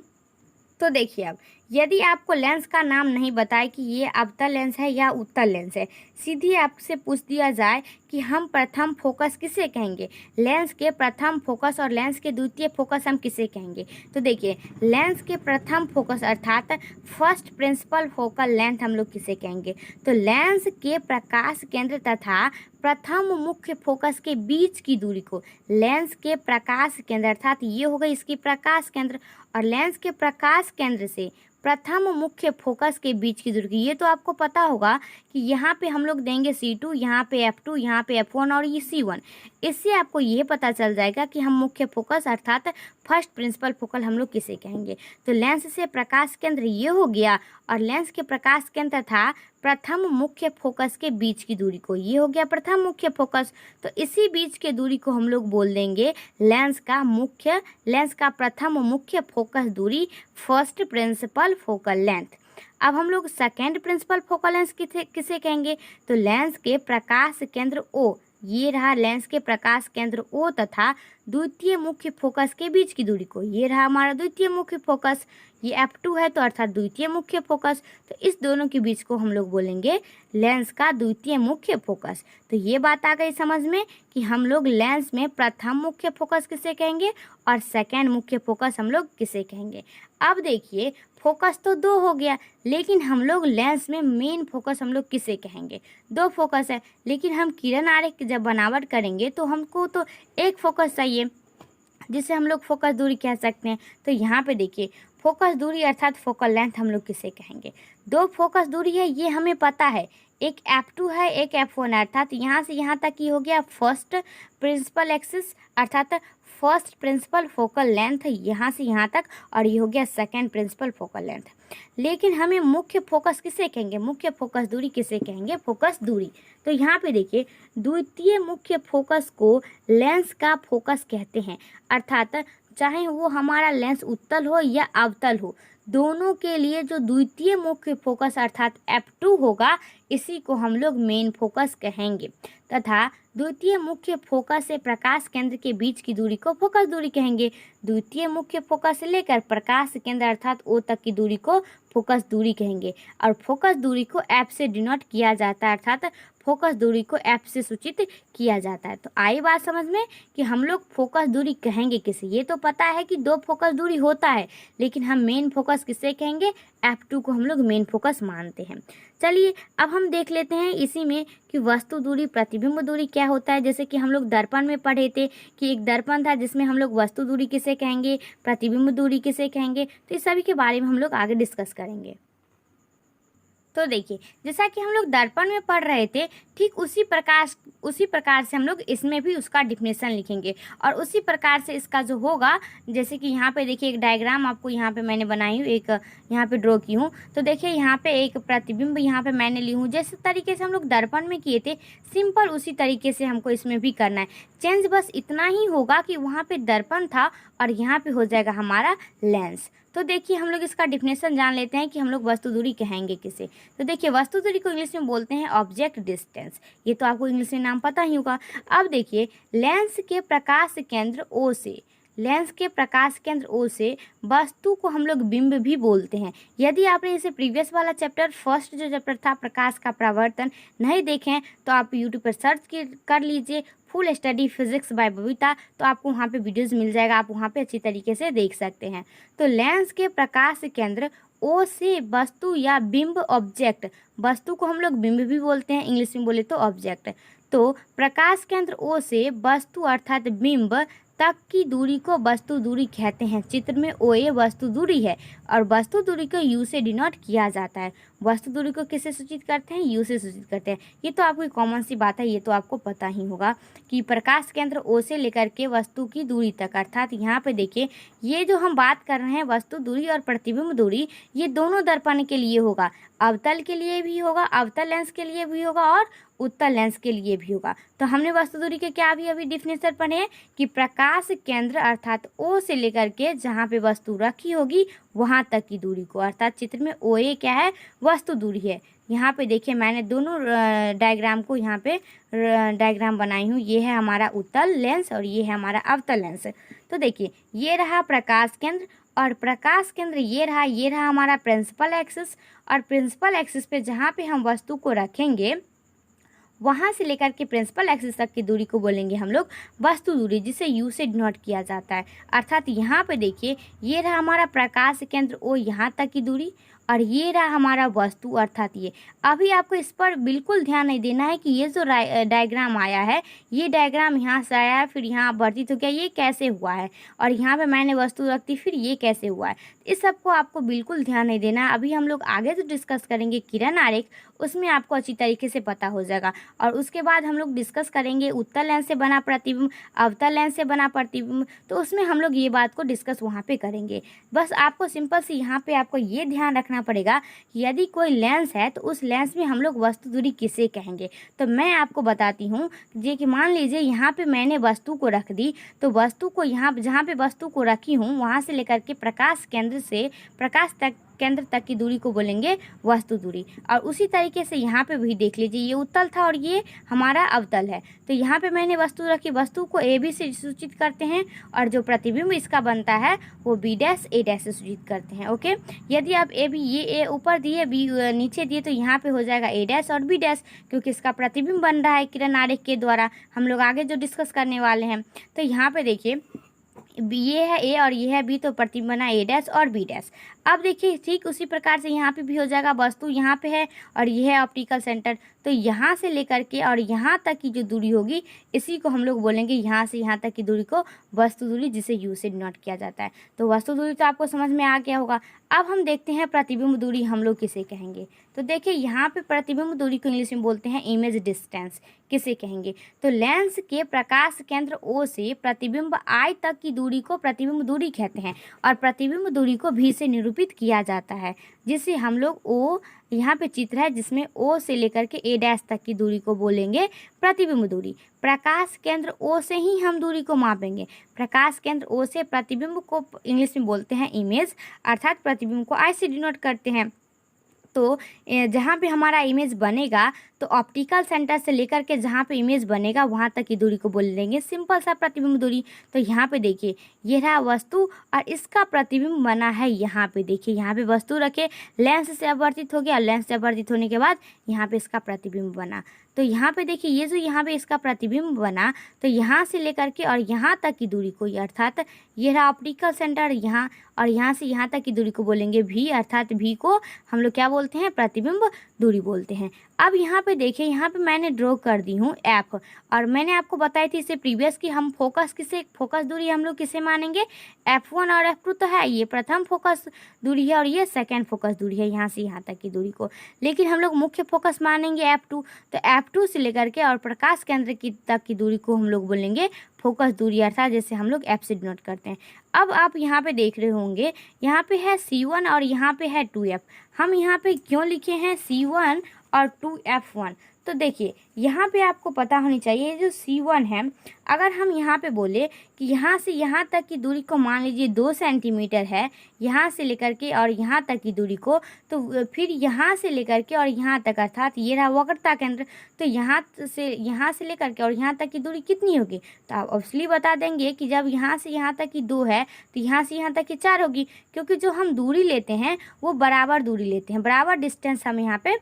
तो देखिए अब यदि आपको लेंस का नाम नहीं बताए कि ये अवतल लेंस है या उत्तल लेंस है, सीधी आपसे पूछ दिया जाए कि हम प्रथम फोकस किसे कहेंगे, लेंस के प्रथम फोकस और लेंस के द्वितीय फोकस हम किसे कहेंगे। तो देखिए लेंस के प्रथम फोकस अर्थात फर्स्ट प्रिंसिपल फोकल लेंथ हम लोग किसे कहेंगे। तो लेंस के प्रकाश केंद्र तथा प्रथम मुख्य फोकस के बीच की दूरी को लेंस के प्रकाश केंद्र अर्थात ये होगा इसकी प्रकाश केंद्र, और लेंस के प्रकाश केंद्र से प्रथम मुख्य फोकस के बीच की दूरी, ये तो आपको पता होगा कि यहाँ पे हम लोग देंगे C2, यहाँ पे F2, यहाँ पे F1 और ये C1। इससे आपको ये पता चल जाएगा कि हम मुख्य फोकस अर्थात फर्स्ट प्रिंसिपल फोकल हम लोग किसे कहेंगे। तो लेंस से प्रकाश केंद्र ये हो गया, और लेंस के प्रकाश केंद्र था प्रथम मुख्य फोकस के बीच की दूरी को, ये हो गया प्रथम मुख्य फोकस। तो इसी बीच के दूरी को हम लोग बोल देंगे लेंस का प्रथम मुख्य फोकस दूरी, फर्स्ट प्रिंसिपल फोकल लेंथ। अब हम लोग सेकेंड प्रिंसिपल फोकल लेंस किसे कहेंगे। तो लेंस के प्रकाश केंद्र O, ये रहा लेंस के प्रकाश केंद्र O तथा द्वितीय मुख्य फोकस के बीच की दूरी को, ये रहा हमारा द्वितीय मुख्य फोकस, ये F2 है तो अर्थात द्वितीय मुख्य फोकस। तो इस दोनों के बीच को हम लोग बोलेंगे लेंस का द्वितीय मुख्य फोकस। तो ये बात आ गई समझ में कि हम लोग लेंस में प्रथम मुख्य फोकस किसे कहेंगे और सेकेंड मुख्य फोकस हम लोग किसे कहेंगे। अब देखिए फोकस तो दो हो गया, लेकिन हम लोग लेंस में मेन फोकस हम लोग किसे कहेंगे। दो फोकस है, लेकिन हम किरण आरेख की जब बनावट करेंगे तो हमको तो एक फोकस चाहिए जिसे हम लोग फोकस दूरी कह सकते हैं। तो यहाँ पे देखिए फोकस दूरी अर्थात फोकल लेंथ हम लोग किसे कहेंगे। दो फोकस दूरी है ये हमें पता है, एक F2 है एक F1 अर्थात यहाँ से यहाँ तक ये हो गया फर्स्ट प्रिंसिपल एक्सिस अर्थात फर्स्ट प्रिंसिपल फोकल लेंथ यहाँ से यहाँ तक, और ये हो गया सेकेंड प्रिंसिपल फोकल लेंथ। लेकिन हमें मुख्य फोकस किसे कहेंगे, मुख्य फोकस दूरी किसे कहेंगे, फोकस दूरी। तो यहाँ पे देखिए द्वितीय मुख्य फोकस को लेंस का फोकस कहते हैं, अर्थात चाहे वो हमारा लेंस उत्तल हो या अवतल हो, दोनों के लिए जो द्वितीय मुख्य फोकस अर्थात F2 होगा, इसी को हम लोग मेन फोकस कहेंगे, तथा द्वितीय मुख्य फोकस से प्रकाश केंद्र के बीच की दूरी को फोकस दूरी कहेंगे। द्वितीय मुख्य फोकस से लेकर प्रकाश केंद्र अर्थात O तक की दूरी को फोकस दूरी कहेंगे, और फोकस दूरी को F से डिनोट किया जाता है, अर्थात फोकस दूरी को F से सूचित किया जाता है। तो आई बात समझ में कि हम लोग फोकस दूरी कहेंगे किसे। ये तो पता है कि 2 फोकस दूरी होता है, लेकिन हम मेन फोकस किसे कहेंगे, F2 को हम लोग मेन फोकस मानते हैं। चलिए अब हम देख लेते हैं इसी में कि वस्तु दूरी प्रतिबिंब दूरी क्या होता है। जैसे कि हम लोग दर्पण में पढ़े थे कि एक दर्पण था जिसमें हम लोग वस्तु दूरी किसे कहेंगे, प्रतिबिंब दूरी किसे कहेंगे, तो इस सभी के बारे में हम लोग आगे डिस्कस करेंगे। तो देखिए, जैसा कि हम लोग दर्पण में पढ़ रहे थे, ठीक उसी प्रकार से हम लोग इसमें भी उसका डिफिनेशन लिखेंगे, और उसी प्रकार से इसका जो होगा, जैसे कि यहाँ पे देखिए एक डायग्राम आपको यहाँ पे मैंने बनाई हूँ, एक यहाँ पे ड्रॉ की हूँ। तो देखिए यहाँ पे एक प्रतिबिंब यहाँ पे मैंने ली हूँ, जैसे तरीके से हम लोग दर्पण में किए थे, सिंपल उसी तरीके से हमको इसमें भी करना है। चेंज बस इतना ही होगा कि वहाँ पे दर्पण था और यहाँ पे हो जाएगा हमारा लेंस। तो देखिए हम लोग इसका डिफिनेशन जान लेते हैं कि हम लोग वस्तु दूरी कहेंगे किसे। तो देखिए वस्तु दूरी को इंग्लिश में बोलते हैं ऑब्जेक्ट डिस्टेंस, ये तो आपको इंग्लिश में नाम पता ही होगा। अब देखिए लेंस के प्रकाश केंद्र O से, लेंस के प्रकाश केंद्र O से वस्तु को हम लोग बिंब भी बोलते हैं। यदि आपने इसे प्रीवियस वाला चैप्टर, फर्स्ट जो चैप्टर था प्रकाश का परावर्तन, नहीं देखें तो आप यूट्यूब पर सर्च कर लीजिए full study physics bye Babita, तो आपको वहाँ पे वीडियोस मिल जाएगा, आप वहाँ पे अच्छी तरीके से देख सकते हैं। तो लेंस के प्रकाश केंद्र O से वस्तु या बिंब ऑब्जेक्ट, वस्तु को हम लोग बिंब भी बोलते हैं, इंग्लिश में बोले तो ऑब्जेक्ट। तो प्रकाश केंद्र O से वस्तु अर्थात बिंब तक की दूरी को वस्तु दूरी कहते हैं। चित्र में OA वस्तु दूरी है और वस्तु दूरी को U से डिनोट किया जाता है। वस्तु दूरी को किससे सूचित करते हैं, U से सूचित करते हैं। ये तो आपको कॉमन सी बात है, ये तो आपको पता ही होगा कि प्रकाश केंद्र O से लेकर के वस्तु की दूरी तक, अर्थात यहाँ पे देखिए ये जो हम बात कर रहे हैं वस्तु दूरी और प्रतिबिंब दूरी, ये दोनों दर्पण के लिए होगा, अवतल के लिए भी होगा, अवतल लेंस के लिए भी होगा और उत्तल लेंस के लिए भी होगा। तो हमने वस्तु दूरी के क्या अभी डिफिनेशन पढ़े हैं कि प्रकाश केंद्र अर्थात O से लेकर के जहाँ पे वस्तु रखी होगी वहाँ तक की दूरी को, अर्थात चित्र में OA क्या है, वस्तु दूरी है। यहाँ पे देखिए मैंने दोनों डायग्राम को यहाँ पे डायग्राम बनाई हूँ, ये है हमारा उत्तल लेंस और ये है हमारा अवतल लेंस। तो देखिए ये रहा प्रकाश केंद्र और प्रकाश केंद्र ये रहा हमारा प्रिंसिपल एक्सिस, और प्रिंसिपल एक्सिस पे जहाँ पे हम वस्तु को रखेंगे वहाँ से लेकर के प्रिंसिपल एक्सिस तक की दूरी को बोलेंगे हम लोग वस्तु दूरी, जिसे U से डिनोट किया जाता है। अर्थात यहाँ पे देखिए ये रहा हमारा प्रकाश केंद्र O यहाँ तक की दूरी, और ये रहा हमारा वस्तु अर्थात ये। अभी आपको इस पर बिल्कुल ध्यान नहीं देना है कि ये जो डायग्राम आया है, ये डायग्राम यहाँ से आया है फिर यहाँ वर्तित हो गया, ये कैसे हुआ है, और यहाँ पे मैंने वस्तु रख दी फिर ये कैसे हुआ है, इस सब को आपको बिल्कुल ध्यान नहीं देना है। अभी हम लोग आगे जो डिस्कस करेंगे किरण आरेख, उसमें आपको अच्छी तरीके से पता हो जाएगा, और उसके बाद हम लोग डिस्कस करेंगे उत्तल लेंस से बना प्रतिबिंब, अवतल लेंस से बना प्रतिबिंब, तो उसमें हम लोग ये बात को डिस्कस वहाँ पे करेंगे। बस आपको सिंपल से यहाँ पे आपको ये ध्यान रखना पड़ेगा कि यदि कोई लेंस है तो उस लेंस में हम लोग वस्तु दूरी किसे कहेंगे। तो मैं आपको बताती हूँ जे कि मान लीजिए यहाँ पे मैंने वस्तु को रख दी, तो वस्तु को यहाँ जहाँ पे वस्तु को रखी हूँ वहाँ से लेकर के प्रकाश केंद्र से प्रकाश केंद्र तक की दूरी को बोलेंगे वस्तु दूरी। और उसी तरीके से यहाँ पे भी देख लीजिए, ये उत्तल था और ये हमारा अवतल है, तो यहाँ पे मैंने वस्तु रखी, वस्तु को AB से सूचित करते हैं और जो प्रतिबिंब इसका बनता है वो B डैश A डैश से सूचित करते हैं। ओके, यदि आप AB ये A ऊपर दिए B नीचे दिए तो यहाँ पे हो जाएगा A डैश और B डैश, क्योंकि इसका प्रतिबिंब बन रहा है किरण आरेख के द्वारा, हम लोग आगे जो डिस्कस करने वाले हैं। तो यहाँ पे देखिए ये है A और ये है B, तो प्रतिबिंब बना A डैश और B डैश। अब देखिए ठीक उसी प्रकार से यहाँ पे भी हो जाएगा, वस्तु यहाँ पे है और ये है ऑप्टिकल सेंटर, तो यहाँ से लेकर के और यहाँ तक की जो दूरी होगी इसी को हम लोग बोलेंगे यहाँ से यहाँ तक की दूरी को वस्तु दूरी, जिसे U से डिनोट किया जाता है। तो वस्तु दूरी तो आपको समझ में आ गया होगा। अब हम देखते हैं प्रतिबिंब दूरी हम लोग किसे कहेंगे। तो देखिए यहाँ पे प्रतिबिंब दूरी को इंग्लिश में बोलते हैं इमेज डिस्टेंस, किसे कहेंगे। तो लेंस के प्रकाश केंद्र O से प्रतिबिंब I तक की दूरी को प्रतिबिंब दूरी कहते हैं और प्रतिबिंब दूरी को भी से निरूपित किया जाता है, जिसे हम लोग ओ, यहाँ पे चित्र है जिसमें ओ से लेकर के ए डैश तक की दूरी को बोलेंगे प्रतिबिंब दूरी। प्रकाश केंद्र ओ से ही हम दूरी को मापेंगे। प्रकाश केंद्र ओ से प्रतिबिंब को इंग्लिश में बोलते हैं इमेज, अर्थात प्रतिबिंब को आई से डिनोट करते हैं। तो जहाँ पे हमारा इमेज बनेगा तो ऑप्टिकल सेंटर से लेकर के जहाँ पे इमेज बनेगा वहाँ तक की दूरी को बोल देंगे सिंपल सा प्रतिबिंब दूरी। तो यहाँ पे देखिए ये रहा वस्तु और इसका प्रतिबिंब बना है यहाँ पे। देखिए यहाँ पे वस्तु रखे, लेंस से अपवर्तित हो गया, लेंस से अपवर्तित होने के बाद यहाँ पे इसका प्रतिबिंब बना। तो यहाँ पे देखिए ये जो यहाँ पे इसका प्रतिबिंब बना, तो यहाँ से लेकर के और यहाँ तक की दूरी को, अर्थात ये रहा ऑप्टिकल सेंटर यहाँ, और यहाँ से यहाँ तक की दूरी को बोलेंगे भी, अर्थात भी को हम लोग क्या बोलते हैं, प्रतिबिंब दूरी बोलते हैं। अब यहाँ पे देखिए यहाँ पे मैंने ड्रॉ कर दी हूँ एफ, और मैंने आपको बताई थी इससे प्रीवियस कि हम फोकस दूरी हम लोग किसे मानेंगे, F1 और F2 तो है, ये प्रथम फोकस दूरी है और ये सेकेंड फोकस दूरी है यहाँ से यहाँ तक की दूरी को, लेकिन हम लोग मुख्य फोकस मानेंगे F2। तो F2 से लेकर के और प्रकाश केंद्र की तक की दूरी को हम लोग बोलेंगे फोकस दूरी, अर्थात जैसे हम लोग F से डिनोट करते हैं। अब आप यहाँ पे देख रहे होंगे यहाँ पे है C1 और यहाँ पे है 2F। हम यहाँ पे क्यों लिखे हैं C1 और 2F1? तो देखिए यहाँ पे आपको पता होनी चाहिए जो C1 है, अगर हम यहाँ पे बोले कि यहाँ से यहाँ तक की दूरी को मान लीजिए 2 सेंटीमीटर है, यहाँ से लेकर के और यहाँ तक की दूरी को, तो फिर यहाँ से लेकर के और यहाँ तक, अर्थात ये रहा वक्रता केंद्र, तो यहाँ से लेकर के और यहाँ तक की दूरी कितनी होगी? तो आप ऑब्वियसली बता देंगे कि जब यहाँ से यहाँ तक की 2 है तो यहाँ से यहाँ तक की 4 होगी, क्योंकि जो हम दूरी लेते हैं वो बराबर दूरी लेते हैं, बराबर डिस्टेंस हम यहाँ पे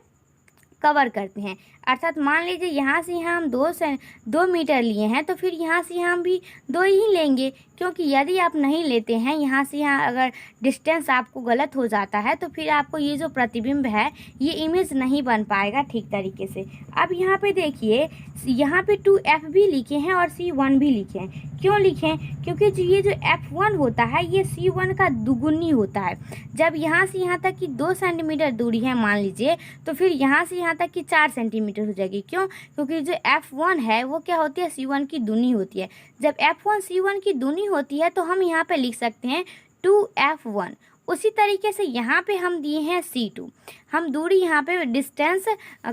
कवर करते हैं। अर्थात मान लीजिए यहाँ से यहाँ हम 2 मीटर लिए हैं, तो फिर यहाँ से यहाँ हम भी 2 ही लेंगे, क्योंकि यदि आप नहीं लेते हैं यहाँ से यहाँ, अगर डिस्टेंस आपको गलत हो जाता है तो फिर आपको ये जो प्रतिबिंब है ये इमेज नहीं बन पाएगा ठीक तरीके से। अब यहाँ पे देखिए यहाँ पे 2F भी लिखे हैं और C1 भी लिखे हैं। क्यों लिखें? क्योंकि जो ये जो F1 होता है ये C1 का दुगुनी होता है। जब यहाँ से यहाँ तक की 2 सेंटीमीटर दूरी है मान लीजिए, तो फिर यहाँ से यहाँ तक की 4 सेंटीमीटर हो जाएगी। क्यों? क्योंकि जो F1 है वो क्या होती है, C1 की दूनी होती है। जब F1 C1 की दूनी होती है तो हम यहाँ पे लिख सकते हैं 2F1। उसी तरीके से यहाँ पे हम दिए हैं C2, हम दूरी यहाँ पे डिस्टेंस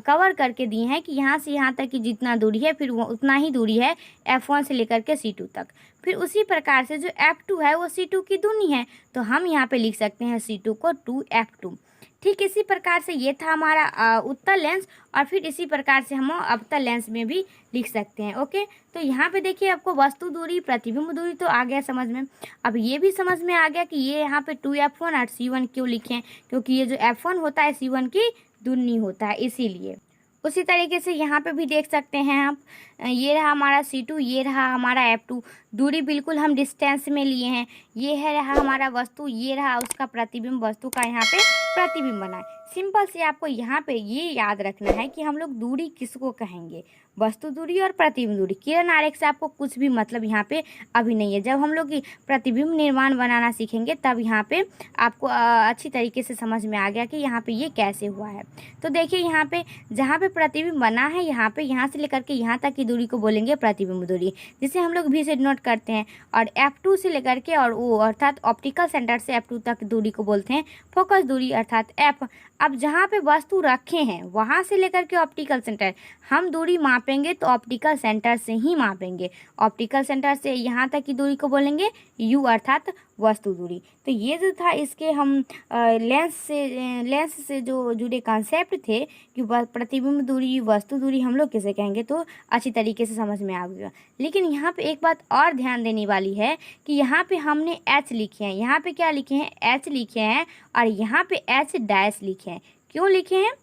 कवर करके दिए हैं कि यहाँ से यहाँ तक की जितना दूरी है फिर वो उतना ही दूरी है F1 से लेकर के C2 तक। फिर उसी प्रकार से जो F2 है वो C2 की दूनी है, तो हम यहाँ पे लिख सकते हैं C2 को 2F2। ठीक इसी प्रकार से ये था हमारा उत्तल लेंस, और फिर इसी प्रकार से हम अवतल लेंस में भी लिख सकते हैं। ओके, तो यहाँ पे देखिए आपको वस्तु दूरी, प्रतिबिंब दूरी तो आ गया समझ में। अब ये भी समझ में आ गया कि ये यहाँ पे 2F1 और C1 क्यों लिखें, क्योंकि ये जो F1 होता है C1 की दूनी होता है, इसीलिए। उसी तरीके से यहाँ पे भी देख सकते हैं आप, ये रहा हमारा C2, ये रहा हमारा F2, दूरी बिल्कुल हम डिस्टेंस में लिए हैं। ये है रहा हमारा वस्तु, ये रहा उसका प्रतिबिंब, वस्तु का यहाँ पे प्रतिबिंब बना है। सिंपल से आपको यहाँ पे ये याद रखना है कि हम लोग दूरी किसको कहेंगे, वस्तु दूरी और प्रतिबिंब दूरी। किरण आरेख से आपको कुछ भी मतलब यहाँ पे अभी नहीं है। जब हम लोग प्रतिबिंब निर्माण बनाना सीखेंगे तब यहाँ पे आपको अच्छी तरीके से समझ में आ गया कि यहाँ पे ये कैसे हुआ है। तो देखिए यहाँ पे जहाँ पे प्रतिबिंब बना है यहाँ पे, यहाँ से लेकर के यहाँ तक की दूरी को बोलेंगे प्रतिबिंब दूरी, जिसे हम लोग भी से डिनोट करते हैं। और F2 से लेकर के और O अर्थात ऑप्टिकल सेंटर से F2 तक दूरी को बोलते हैं फोकस दूरी अर्थात F। अब जहाँ पे वस्तु रखे हैं वहाँ से लेकर के ऑप्टिकल सेंटर हम दूरी मापेंगे तो ऑप्टिकल सेंटर से ही मापेंगे। ऑप्टिकल सेंटर से यहाँ तक की दूरी को बोलेंगे U अर्थात वस्तु दूरी। तो ये जो था इसके हम लेंस से जो जुड़े कॉन्सेप्ट थे कि प्रतिबिंब दूरी, वस्तु दूरी हम लोग किसे कहेंगे, तो अच्छी तरीके से समझ में आ गया। लेकिन यहाँ पे एक बात और ध्यान देने वाली है कि यहाँ पे हमने H लिखे हैं, यहाँ पे क्या लिखे हैं, H लिखे हैं, और यहाँ पे H डैश लिखे हैं। क्यों लिखे हैं?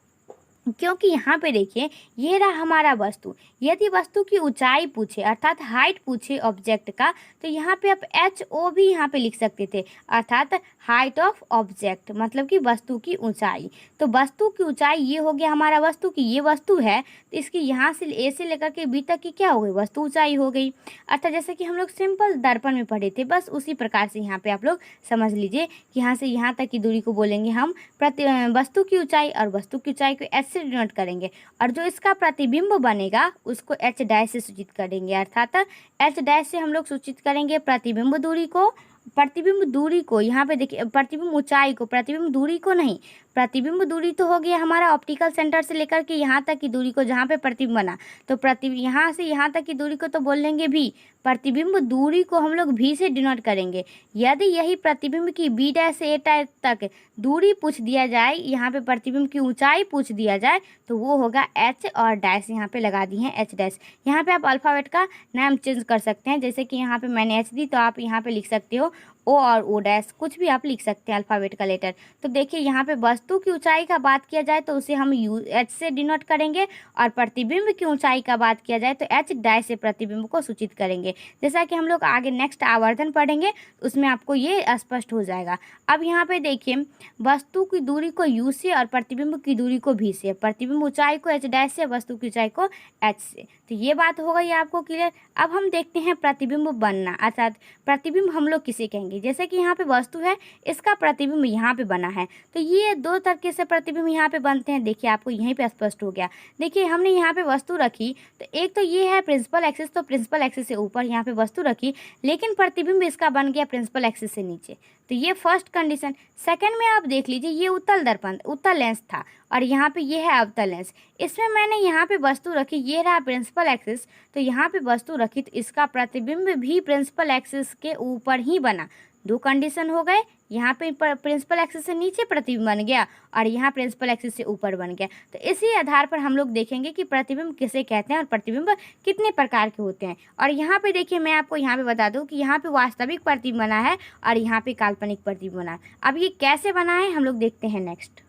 क्योंकि यहाँ पे देखिए ये रहा हमारा वस्तु, यदि वस्तु की ऊंचाई पूछे अर्थात हाइट पूछे ऑब्जेक्ट का, तो यहाँ पे आप HO भी यहाँ पे लिख सकते थे, अर्थात हाइट ऑफ ऑब्जेक्ट, मतलब कि वस्तु की ऊंचाई। तो वस्तु की ऊंचाई ये हो गया हमारा वस्तु की, ये वस्तु है तो इसकी यहाँ से A से लेकर के B तक की क्या हो गई, वस्तु ऊंचाई हो गई। अर्थात जैसे कि हम लोग सिंपल दर्पण में पढ़े थे, बस उसी प्रकार से यहाँ पे आप लोग समझ लीजिए कि यहाँ से यहाँ तक की दूरी को बोलेंगे हम वस्तु की ऊंचाई, और वस्तु की ऊंचाई को H से डिनोट करेंगे और जो इसका प्रतिबिंब बनेगा उसको एच डैश से सूचित करेंगे। अर्थात एच डैश से हम लोग सूचित करेंगे प्रतिबिंब दूरी को, प्रतिबिंब दूरी को यहाँ पे देखिए, प्रतिबिंब ऊंचाई को, प्रतिबिंब दूरी को नहीं। प्रतिबिंब दूरी तो हो गया हमारा ऑप्टिकल सेंटर से लेकर के यहाँ तक की दूरी को जहाँ पे प्रतिबिंब बना, तो यहाँ से यहाँ तक की दूरी को तो बोल लेंगे भी। प्रतिबिंब दूरी को हम लोग भी से डिनोट करेंगे। यदि यही प्रतिबिंब की बी डैश से ए डैश तक दूरी पूछ दिया जाए, यहाँ पे प्रतिबिंब की ऊंचाई पूछ दिया जाए, तो वो होगा एच और डैश यहाँ पे लगा दी है एच डैश। यहाँ पे आप अल्फ़ाबेट का नाम चेंज कर सकते हैं, जैसे कि यहाँ पे मैंने एच दी तो आप यहाँ पे लिख सकते हो ओ और ओ डैश, कुछ भी आप लिख सकते हैं अल्फ़ाबेट का लेटर। तो देखिए यहाँ पे वस्तु की ऊंचाई का बात किया जाए तो उसे हम एच से डिनोट करेंगे और प्रतिबिंब की ऊंचाई का बात किया जाए तो एच डैश से प्रतिबिंब को सूचित करेंगे। जैसा कि हम लोग आगे नेक्स्ट आवर्धन पढ़ेंगे उसमें आपको ये स्पष्ट हो जाएगा। अब यहाँ पे देखिए वस्तु की दूरी को यू से और प्रतिबिंब की दूरी को भी से, प्रतिबिंब ऊंचाई को एच डैश से, वस्तु की ऊंचाई को एच से। तो ये बात हो गई आपको क्लियर। अब हम देखते हैं प्रतिबिंब बनना, अर्थात प्रतिबिंब हम लोग किसे कहेंगे। जैसे कि यहाँ पे वस्तु है, इसका प्रतिबिंब यहाँ पे बना है, तो ये दो तरीके से प्रतिबिंब यहाँ पे बनते हैं। देखिए आपको यहीं पे स्पष्ट हो गया। देखिए हमने यहाँ पे वस्तु रखी, तो एक तो ये है प्रिंसिपल एक्सिस, तो प्रिंसिपल एक्सिस से ऊपर यहाँ पे वस्तु रखी, लेकिन प्रतिबिंब इसका बन गया प्रिंसिपल एक्सिस से नीचे। तो ये फर्स्ट कंडीशन। सेकंड में आप देख लीजिए, ये उत्तल दर्पण, उत्तल लेंस था और यहाँ पे ये है अवतल लेंस। इसमें मैंने यहाँ पे वस्तु रखी, ये रहा प्रिंसिपल एक्सिस, तो यहाँ पे वस्तु रखी तो इसका प्रतिबिंब भी प्रिंसिपल एक्सिस के ऊपर ही बना। दो कंडीशन हो गए, यहाँ पे प्रिंसिपल एक्सिस से नीचे प्रतिबिंब बन गया और यहाँ प्रिंसिपल एक्सिस से ऊपर बन गया। तो इसी आधार पर हम लोग देखेंगे कि प्रतिबिंब किसे कहते हैं और प्रतिबिंब कितने प्रकार के होते हैं। और यहाँ पे देखिए मैं आपको यहाँ पे बता दूँ कि यहाँ पे वास्तविक प्रतिबिंब बना है और यहाँ पे काल्पनिक प्रतिबिंब बना है। अब ये कैसे बना है हम लोग देखते हैं नेक्स्ट।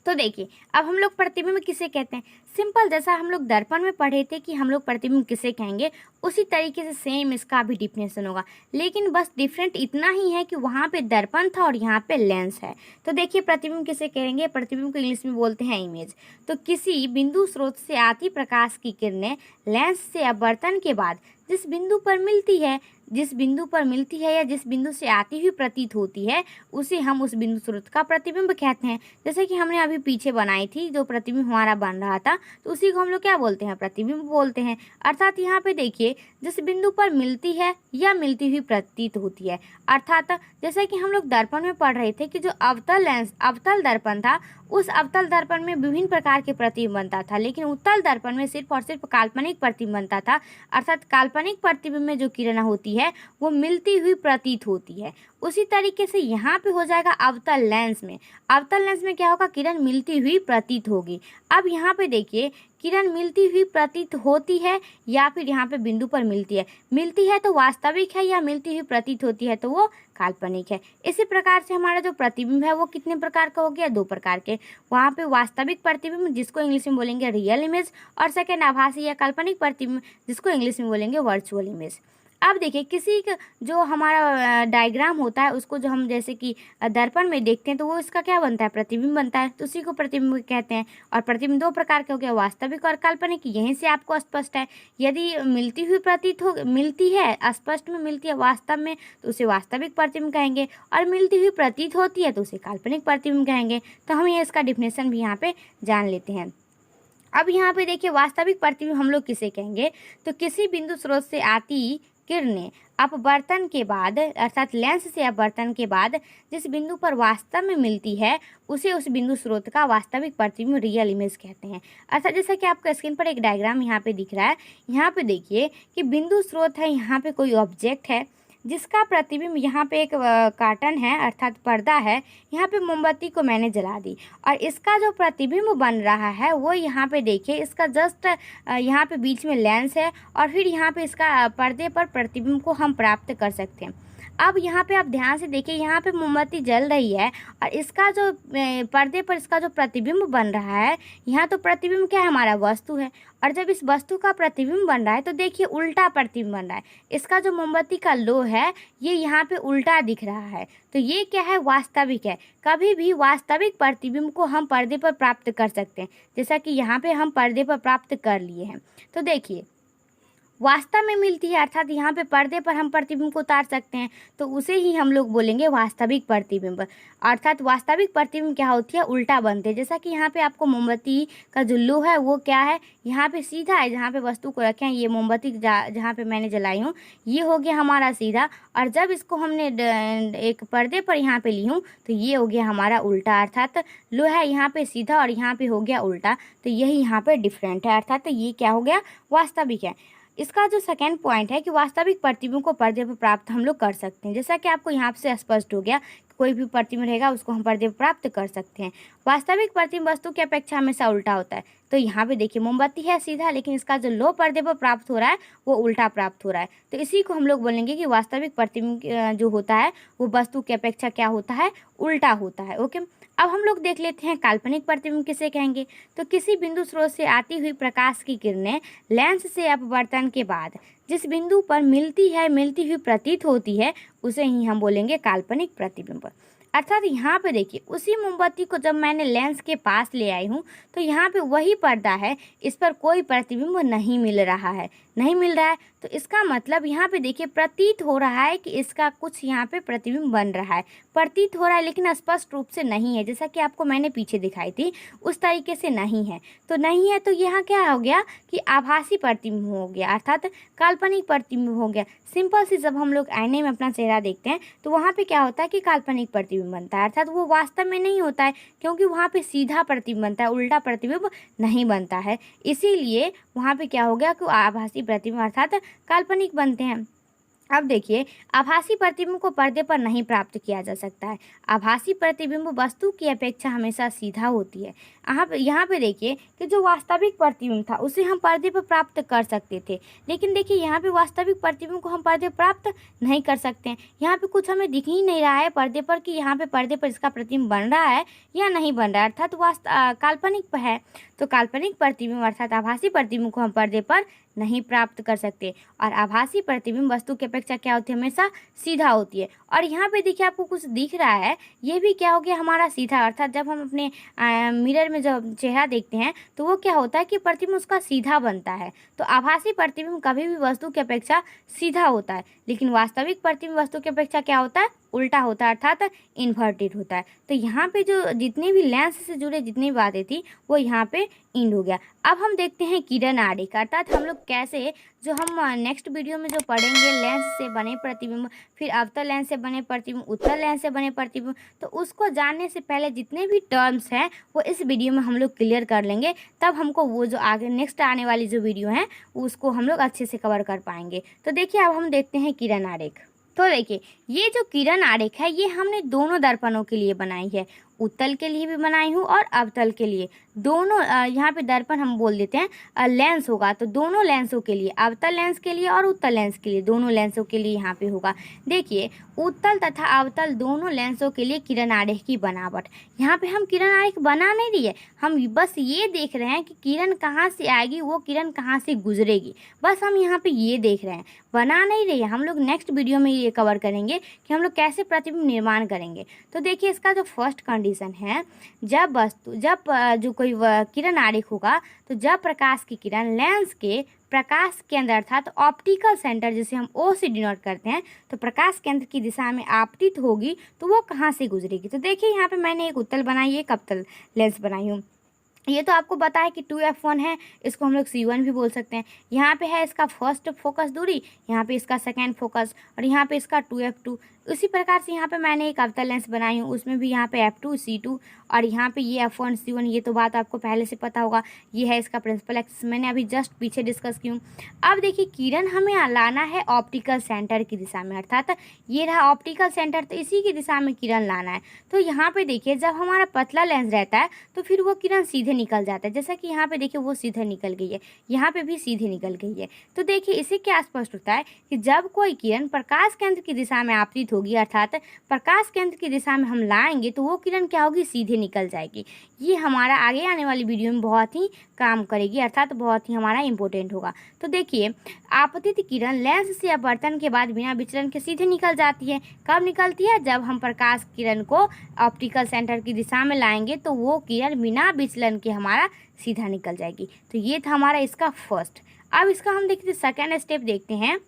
तो देखिए अब हम लोग प्रतिबिंब किसे कहते हैं, सिंपल जैसा हम लोग दर्पण में पढ़े थे कि हम लोग प्रतिबिंब किसे कहेंगे, उसी तरीके से सेम इसका भी डिफिनेशन होगा, लेकिन बस डिफरेंट इतना ही है कि वहाँ पे दर्पण था और यहाँ पे लेंस है। तो देखिए प्रतिबिंब किसे कहेंगे, प्रतिबिंब को इंग्लिश में बोलते हैं इमेज। तो किसी बिंदु स्रोत से आती प्रकाश की किरणें लेंस से अपवर्तन के बाद जिस बिंदु पर मिलती है, जिस बिंदु पर मिलती है या जिस बिंदु से आती हुई प्रतीत होती है, उसे हम उस बिंदु स्रोत का प्रतिबिंब कहते हैं। जैसे कि हमने अभी पीछे बनाई थी जो प्रतिबिंब हमारा बन रहा था, तो उसी को हम लोग क्या बोलते हैं, प्रतिबिंब बोलते हैं। अर्थात यहाँ पे देखिए जिस बिंदु पर मिलती है या मिलती हुई प्रतीत होती है। अर्थात जैसे कि हम लोग दर्पण में पढ़ रहे थे कि जो अवतल लेंस, अवतल दर्पण था, उस अवतल दर्पण में विभिन्न प्रकार के प्रतिबिंब बनता था, लेकिन उत्तल दर्पण में सिर्फ और सिर्फ काल्पनिक प्रतिबिंब बनता था। अर्थात काल्पनिक प्रतिबिंब में जो किरण होती है वो मिलती हुई प्रतीत होती है। उसी तरीके से यहाँ पे हो जाएगा अवतल लेंस में। अवतल लेंस में क्या होगा, किरण मिलती हुई प्रतीत होगी। अब यहाँ पे देखिए किरण मिलती हुई प्रतीत होती है या फिर यहाँ पे बिंदु पर मिलती है तो वास्तविक है, या मिलती हुई प्रतीत होती है तो वो काल्पनिक है। इसी प्रकार से हमारा जो प्रतिबिंब है वो कितने प्रकार का हो गया, दो प्रकार के। वहाँ पे वास्तविक प्रतिबिंब जिसको इंग्लिश में बोलेंगे रियल इमेज, और सेकेंड आभासी या काल्पनिक प्रतिबिंब जिसको इंग्लिश में बोलेंगे वर्चुअल इमेज। अब देखिए किसी जो हमारा डायग्राम होता है उसको जो हम जैसे कि दर्पण में देखते हैं तो वो इसका क्या बनता है, प्रतिबिंब बनता है, तो उसी को प्रतिबिंब कहते हैं। और प्रतिबिंब दो प्रकार के हो गया, वास्तविक और काल्पनिक। यहीं से आपको स्पष्ट है, यदि मिलती हुई प्रतीत हो, मिलती है, स्पष्ट में मिलती है वास्तव में, तो उसे वास्तविक प्रतिबिंब कहेंगे, और मिलती हुई प्रतीत होती है तो उसे काल्पनिक प्रतिबिंब कहेंगे। तो हम ये इसका डिफिनेशन भी यहाँ पे जान लेते हैं। अब यहाँ पे देखिए वास्तविक प्रतिबिंब हम लोग किसे कहेंगे, तो किसी बिंदु स्रोत से आती किरणें अपवर्तन के बाद, अर्थात लेंस से अपवर्तन के बाद जिस बिंदु पर वास्तव में मिलती है उसे उस बिंदु स्रोत का वास्तविक प्रतिबिंब रियल इमेज कहते हैं। अर्थात जैसा कि आपको स्क्रीन पर एक डायग्राम यहाँ पे दिख रहा है, यहाँ पे देखिए कि बिंदु स्रोत है, यहाँ पे कोई ऑब्जेक्ट है जिसका प्रतिबिंब, यहाँ पे एक कार्टन है अर्थात पर्दा है, यहाँ पे मोमबत्ती को मैंने जला दी और इसका जो प्रतिबिंब बन रहा है वो यहाँ पे देखिए इसका जस्ट यहाँ पे बीच में लेंस है और फिर यहाँ पे इसका पर्दे पर प्रतिबिंब को हम प्राप्त कर सकते हैं। अब यहाँ पे आप ध्यान से देखिए, यहाँ पे मोमबत्ती जल रही है और इसका जो पर्दे पर इसका जो प्रतिबिंब बन रहा है, यहाँ तो प्रतिबिंब क्या है, हमारा वस्तु है, और जब इस वस्तु का प्रतिबिंब बन रहा है तो देखिए उल्टा प्रतिबिंब बन रहा है। इसका जो मोमबत्ती का लो है ये यहाँ पे उल्टा दिख रहा है, तो ये क्या है, वास्तविक है। कभी भी वास्तविक प्रतिबिंब को हम पर्दे पर प्राप्त कर सकते हैं, जैसा कि यहाँ पे हम पर्दे पर प्राप्त कर लिए हैं। तो देखिए वास्तव में मिलती है, अर्थात यहाँ पे पर्दे पर हम प्रतिबिंब को उतार सकते हैं, तो उसे ही हम लोग बोलेंगे वास्तविक प्रतिबिंब। अर्थात वास्तविक प्रतिबिंब क्या होती है, उल्टा बनते हैं। जैसा कि यहाँ पे आपको मोमबत्ती का जुल्लू है वो क्या है, यहाँ पे सीधा है, जहाँ पे वस्तु को रखे हैं, ये मोमबत्ती जहाँ पे मैंने जलाई हूँ ये हो गया हमारा सीधा, और जब इसको हमने एक पर्दे पर यहाँ पे ली हूँ तो ये हो गया हमारा उल्टा। अर्थात लोहा यहाँ पे सीधा और यहाँ पे हो गया उल्टा, तो यही यहाँ पे डिफरेंट है, अर्थात ये क्या हो गया, वास्तविक है। इसका जो सेकेंड पॉइंट है कि वास्तविक प्रतिबिंब को पर्दे पर प्राप्त हम लोग कर सकते हैं। जैसा कि आपको यहाँ से स्पष्ट हो गया, कोई भी प्रतिबिंब रहेगा उसको हम पर्दे पर प्राप्त कर सकते हैं। वास्तविक प्रतिबिंब वस्तु की अपेक्षा हमेशा उल्टा होता है। तो यहाँ पे देखिए मोमबत्ती है सीधा, लेकिन इसका जो लो पर्दे पर प्राप्त हो रहा है वो उल्टा प्राप्त हो रहा है, तो इसी को हम लोग बोलेंगे कि वास्तविक प्रतिबिंब जो होता है वो वस्तु की अपेक्षा क्या होता है, उल्टा होता है। ओके, अब हम लोग देख लेते हैं काल्पनिक प्रतिबिंब किसे कहेंगे। तो किसी बिंदु स्रोत से आती हुई प्रकाश की किरणें लेंस से अपवर्तन के बाद जिस बिंदु पर मिलती हुई प्रतीत होती है उसे ही हम बोलेंगे काल्पनिक प्रतिबिंब। अर्थात यहाँ पे देखिए उसी मोमबत्ती को जब मैंने लेंस के पास ले आई हूँ तो यहाँ पे वही पर्दा है, इस पर कोई प्रतिबिंब नहीं मिल रहा है, तो इसका मतलब यहाँ पे देखिए प्रतीत हो रहा है कि इसका कुछ यहाँ पे प्रतिबिंब बन रहा है, प्रतीत हो रहा है लेकिन स्पष्ट रूप से नहीं है। जैसा कि आपको मैंने पीछे दिखाई थी उस तरीके से नहीं है, तो यहाँ क्या हो गया कि आभासी प्रतिबिंब हो गया, अर्थात काल्पनिक प्रतिबिंब हो गया। सिंपल सी जब हम लोग आईने में अपना चेहरा देखते हैं तो वहाँ पे क्या होता है कि काल्पनिक प्रतिबिंब बनता है, अर्थात वो वास्तव में नहीं होता है, क्योंकि वहाँ पे सीधा प्रतिबिंब बनता है, उल्टा प्रतिबिंब नहीं बनता है। इसीलिए वहाँ पे क्या हो गया कि आभासी प्रतिबिंब अर्थात काल्पनिक बनते हैं। अब देखिए आभासी प्रतिबिंब को पर्दे पर नहीं प्राप्त किया जा सकता है। आभासी प्रतिबिंब वस्तु की अपेक्षा हमेशा सीधा होती है। यहाँ पे देखिए कि जो वास्तविक प्रतिबिंब था उसे हम पर्दे पर प्राप्त कर सकते थे, लेकिन देखिए यहाँ पे वास्तविक प्रतिबिंब को हम पर्दे पर प्राप्त नहीं कर सकते हैं। यहाँ पे कुछ हमें दिख ही नहीं रहा है पर्दे पर कि यहाँ पे पर्दे पर इसका प्रतिबिंब बन रहा है या नहीं बन रहा है, अर्थात काल्पनिक है। तो काल्पनिक प्रतिबिंब अर्थात आभासी प्रतिबिंब को हम पर्दे पर नहीं प्राप्त कर सकते, और आभासी प्रतिबिंब वस्तु की अपेक्षा क्या होती है, हमेशा सीधा होती है। और यहाँ पे देखिए आपको कुछ दिख रहा है, ये भी क्या हो गया हमारा सीधा, अर्थात जब हम अपने मिरर में जब चेहरा देखते हैं तो वो क्या होता है कि प्रतिबिंब उसका सीधा बनता है। तो आभासी प्रतिबिंब कभी भी वस्तु की अपेक्षा सीधा होता है, लेकिन वास्तविक प्रतिबिंब वस्तु की अपेक्षा क्या होता है, उल्टा होता है, अर्थात इन्वर्टेड होता है। तो यहाँ पे जो जितनी भी लेंस से जुड़े जितनी बातें थी वो यहाँ पे इंड हो गया। अब हम देखते हैं किरण आरेख, अर्थात हम लोग कैसे, जो हम नेक्स्ट वीडियो में जो पढ़ेंगे लेंस से बने प्रतिबिंब, फिर अवतल लेंस से बने प्रतिबिंब, उत्तल लेंस से बने प्रतिबिंब, तो उसको जानने से पहले जितने भी टर्म्स हैं वो इस वीडियो में हम लोग क्लियर कर लेंगे, तब हमको वो जो आगे नेक्स्ट आने वाली जो वीडियो है उसको हम लोग अच्छे से कवर कर पाएंगे। तो देखिए अब हम देखते हैं किरण आरेख। तो देखिए ये जो किरण आरेख है ये हमने दोनों दर्पणों के लिए बनाई है, उत्तल के लिए भी बनाई हूँ और अवतल के लिए। दोनों यहाँ पे दर्पण हम बोल देते हैं लेंस होगा, तो दोनों लेंसों के लिए, अवतल लेंस के लिए और उत्तल लेंस के लिए, दोनों लेंसों के लिए यहाँ पे होगा। देखिए उत्तल तथा अवतल दोनों लेंसों के लिए किरण आरेख की बनावट, यहाँ पे हम किरण आरेख बना नहीं रही है, हम बस ये देख रहे हैं कि किरण कहाँ से आएगी, वो किरण कहाँ से गुजरेगी, बस हम यहाँ पे ये देख रहे हैं, बना नहीं रही है। हम लोग नेक्स्ट वीडियो में ये कवर करेंगे कि हम लोग कैसे प्रतिबिंब निर्माण करेंगे। तो देखिए इसका जो फर्स्ट कंडीशन है, जब जो कोई किरण आरेख होगा तो जब प्रकाश की किरण लेंस के प्रकाश केंद्र अर्थात ऑप्टिकल सेंटर, जिसे हम ओ से डिनोट करते हैं, तो प्रकाश केंद्र की दिशा में आपतित होगी तो वो कहाँ से गुजरेगी। तो देखिए यहाँ पे मैंने एक उत्तल बनाई, एक अवतल लेंस बनाई हूँ। ये तो आपको पता है कि 2f1 है, इसको हम लोग C1 भी बोल सकते हैं। यहाँ पे है इसका फर्स्ट फोकस दूरी, यहाँ पे इसका सेकेंड फोकस, और यहाँ पे इसका 2f2। उसी प्रकार से यहाँ पे मैंने एक अवतल लेंस बनाई हूँ, उसमें भी यहाँ पे f2 C2 और यहाँ पे ये f1 C1। ये तो बात आपको पहले से पता होगा। ये है इसका प्रिंसिपल एक्सिस, मैंने अभी जस्ट पीछे डिस्कस की हूँ। अब देखिए किरण हमें लाना है ऑप्टिकल सेंटर की दिशा में, अर्थात ये रहा ऑप्टिकल सेंटर, तो इसी की दिशा में किरण लाना है। तो यहाँ पे देखिए जब हमारा पतला लेंस रहता है तो फिर वो किरण सीधे निकल जाता है, जैसा कि यहाँ पे देखिए वो सीधे निकल गई है, यहाँ पे भी सीधे निकल गई है। तो देखिए इससे क्या स्पष्ट होता है कि जब कोई किरण प्रकाश केंद्र की दिशा में आपतित होगी, अर्थात प्रकाश केंद्र की दिशा में हम लाएंगे तो वो किरण क्या होगी, सीधे निकल जाएगी। ये हमारा आगे आने वाली वीडियो में बहुत ही काम करेगी, अर्थात बहुत ही हमारा इंपॉर्टेंट होगा। तो देखिए आपतित किरण लेंस से अपवर्तन के बाद बिना विचलन के सीधे निकल जाती है। कब निकलती है, जब हम प्रकाश किरण को ऑप्टिकल सेंटर की दिशा में लाएंगे तो वो किरण बिना विचलन के हमारा सीधा निकल जाएगी। तो ये था हमारा इसका फर्स्ट। अब इसका हम देखते सेकेंड स्टेप देखते हैं।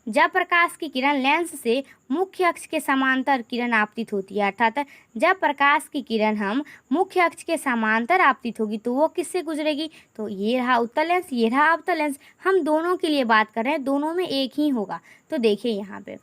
जब प्रकाश की किरण लेंस से मुख्य अक्ष के समांतर किरण आपतित होती है, अर्थात जब प्रकाश की किरण हम मुख्य अक्ष के समांतर आपतित होगी तो वो किससे गुजरेगी, तो ये रहा उत्तल लेंस, ये रहा अवतल लेंस। हम दोनों के लिए बात कर रहे हैं, दोनों में एक ही होगा। तो देखिए यहाँ पे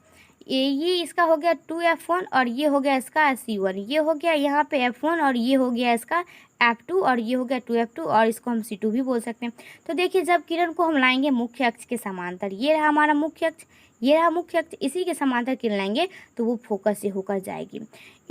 ये इसका हो गया 2F1 और ये हो गया इसका C1, ये हो गया यहाँ पे F1 और ये हो गया इसका F2 और ये हो गया 2F2 और इसको हम C2 भी बोल सकते हैं। तो देखिए जब किरण को हम लाएंगे मुख्य अक्ष के समांतर, ये रहा हमारा मुख्य अक्ष, ये रहा मुख्य अक्ष, इसी के समांतर किरण लाएंगे तो वो फोकस से होकर जाएगी।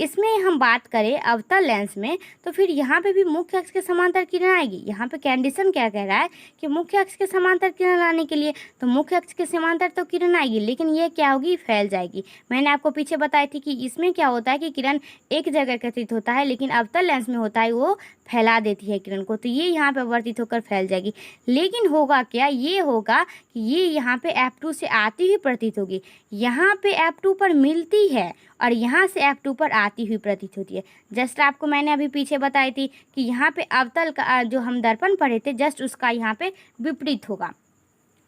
इसमें हम बात करें अवतल लेंस में तो फिर यहाँ पे भी मुख्य अक्ष के समांतर किरण आएगी। यहाँ पे कंडीशन क्या कह रहा है कि मुख्य अक्ष के समांतर किरण लाने के लिए तो मुख्य अक्ष के समांतर तो किरण आएगी, लेकिन ये क्या होगी, फैल जाएगी। मैंने आपको पीछे बताई थी कि इसमें क्या होता है कि किरण एक जगह एकत्रित होता है, लेकिन अवतल लेंस में होता है वो फैला देती है किरण को, तो ये यहाँ पे वर्तित होकर फैल जाएगी। लेकिन होगा क्या, ये होगा कि ये यहाँ पे F2 से आती हुई प्रतीत होगी, यहाँ पे F2 पर मिलती है और यहाँ से F2 पर आती हुई प्रतीत होती है। जस्ट आपको मैंने अभी पीछे बताई थी कि यहाँ पे अवतल का जो हम दर्पण पढ़े थे जस्ट उसका यहाँ पे विपरीत होगा।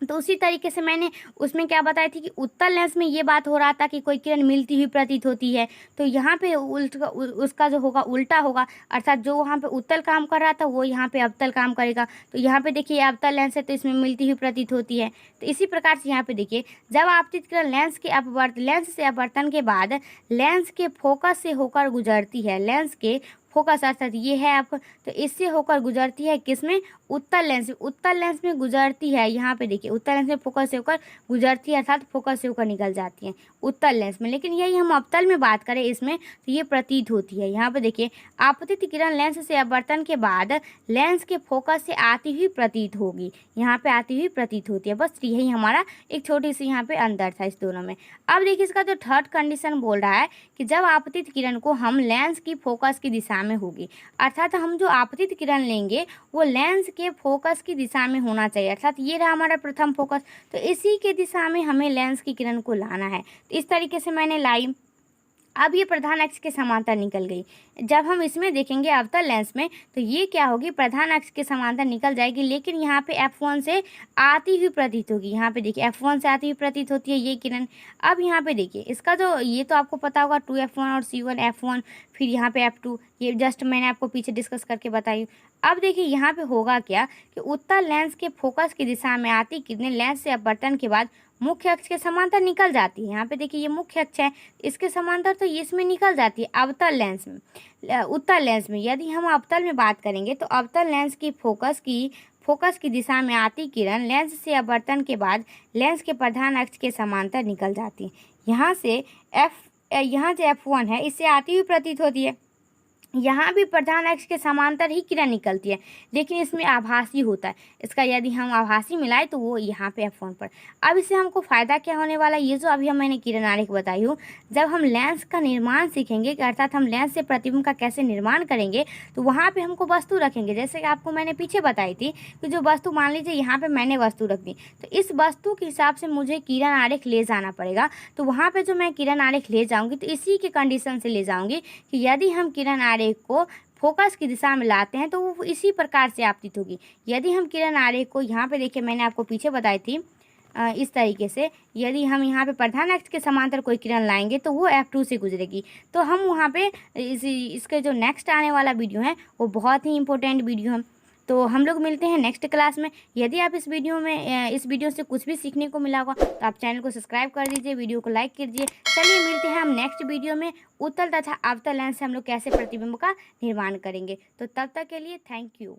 तो उसी तरीके से मैंने उसमें क्या बताई थी कि उत्तल लेंस में ये बात हो रहा था कि कोई किरण मिलती हुई प्रतीत होती है, तो यहाँ पे उसका जो होगा उल्टा होगा, अर्थात जो वहाँ पे उत्तल काम कर रहा था वो यहाँ पे अवतल काम करेगा। तो यहाँ पे देखिए अवतल लेंस है तो इसमें मिलती हुई प्रतीत होती है। तो इसी प्रकार से यहाँ पे देखिए जब आपतित किरण लेंस से अपवर्तन के बाद लेंस के फोकस से होकर गुजरती है, लेंस के फोकस अर्थात ये है आपको, तो इससे होकर गुजरती है किसमें, उत्तल लेंस में। उत्तल लेंस में गुजरती है, यहाँ पे देखिए उत्तल लेंस में फोकस से होकर गुजरती है, अर्थात फोकस से होकर निकल जाती है उत्तल लेंस में। लेकिन यही हम अवतल में बात करें इसमें तो ये प्रतीत होती है। यहाँ पे देखिए आपतित किरण लेंस से अपवर्तन के बाद लेंस के फोकस से आती हुई प्रतीत होगी, यहाँ पे आती हुई प्रतीत होती है। बस यही हमारा एक छोटी सी यहाँ पे अंतर था इस दोनों में। अब देखिए इसका जो थर्ड कंडीशन बोल रहा है कि जब आपतित किरण को हम लेंस की फोकस की दिशा में होगी, अर्थात हम जो आपतित किरण लेंगे वो लेंस के फोकस की दिशा में होना चाहिए, अर्थात ये रहा हमारा प्रथम फोकस, तो इसी के दिशा में हमें लेंस की किरण को लाना है। तो इस तरीके से मैंने लाई। अब ये प्रधान अक्ष के समांतर निकल गई। जब हम इसमें देखेंगे अवतल लेंस में तो ये क्या होगी, प्रधान अक्ष के समांतर निकल जाएगी, लेकिन यहाँ पे F1 से आती हुई प्रतीत होगी। यहाँ पे देखिए F1 से आती हुई प्रतीत होती है ये किरण। अब यहाँ पे देखिए इसका जो ये तो आपको पता होगा 2F1 और C1 F1 फिर यहाँ पे F2, ये जस्ट मैंने आपको पीछे डिस्कस करके बताई। अब देखिए यहाँ पे होगा क्या कि उत्तल लेंस के फोकस की दिशा में आती किरणें लेंस से अपवर्तन के बाद मुख्य अक्ष के समांतर निकल जाती है। यहाँ पे देखिए ये मुख्य अक्ष है, इसके समांतर तो ये इसमें निकल जाती है अवतल लेंस में। उत्तल लेंस में यदि हम अवतल में बात करेंगे तो अवतल लेंस की फोकस की दिशा में आती किरण लेंस से अपवर्तन के बाद लेंस के प्रधान अक्ष के समांतर निकल जाती है। यहाँ से F1 है, इससे आती हुई प्रतीत होती है। यहाँ भी प्रधान अक्ष के समांतर ही किरण निकलती है, लेकिन इसमें आभासी होता है। इसका यदि हम आभासी मिलाए तो वो यहाँ पे F1 पर। अब इससे हमको फ़ायदा क्या होने वाला है, ये जो अभी मैंने किरण आरेख बताई हूँ, जब हम लेंस का निर्माण सीखेंगे कि अर्थात हम लेंस से प्रतिबिंब का कैसे निर्माण करेंगे, तो वहाँ पे हमको वस्तु रखेंगे। जैसे कि आपको मैंने पीछे बताई थी कि जो वस्तु, मान लीजिए यहाँ पे मैंने वस्तु रख दी, तो इस वस्तु के हिसाब से मुझे किरण आरेख ले जाना पड़ेगा। तो वहाँ पे जो मैं किरण आरेख ले जाऊँगी तो इसी के कंडीशन से ले जाऊँगी कि यदि हम किरण आरेख को फोकस की दिशा में लाते हैं तो वो इसी प्रकार से आपतित होगी। यदि हम किरण आरेख को यहाँ पे देखिए मैंने आपको पीछे बताई थी इस तरीके से, यदि हम यहाँ पे प्रधान अक्ष के समांतर कोई किरण लाएंगे तो वो F2 से गुजरेगी। तो हम वहाँ पे इसके जो नेक्स्ट आने वाला वीडियो है वो बहुत ही इंपॉर्टेंट वीडियो है। तो हम लोग मिलते हैं नेक्स्ट क्लास में। यदि आप इस वीडियो से कुछ भी सीखने को मिला होगा तो आप चैनल को सब्सक्राइब कर दीजिए, वीडियो को लाइक कीजिए। चलिए मिलते हैं हम नेक्स्ट वीडियो में, उत्तल तथा अवतल लेंस से हम लोग कैसे प्रतिबिंब का निर्माण करेंगे। तो तब तक के लिए थैंक यू।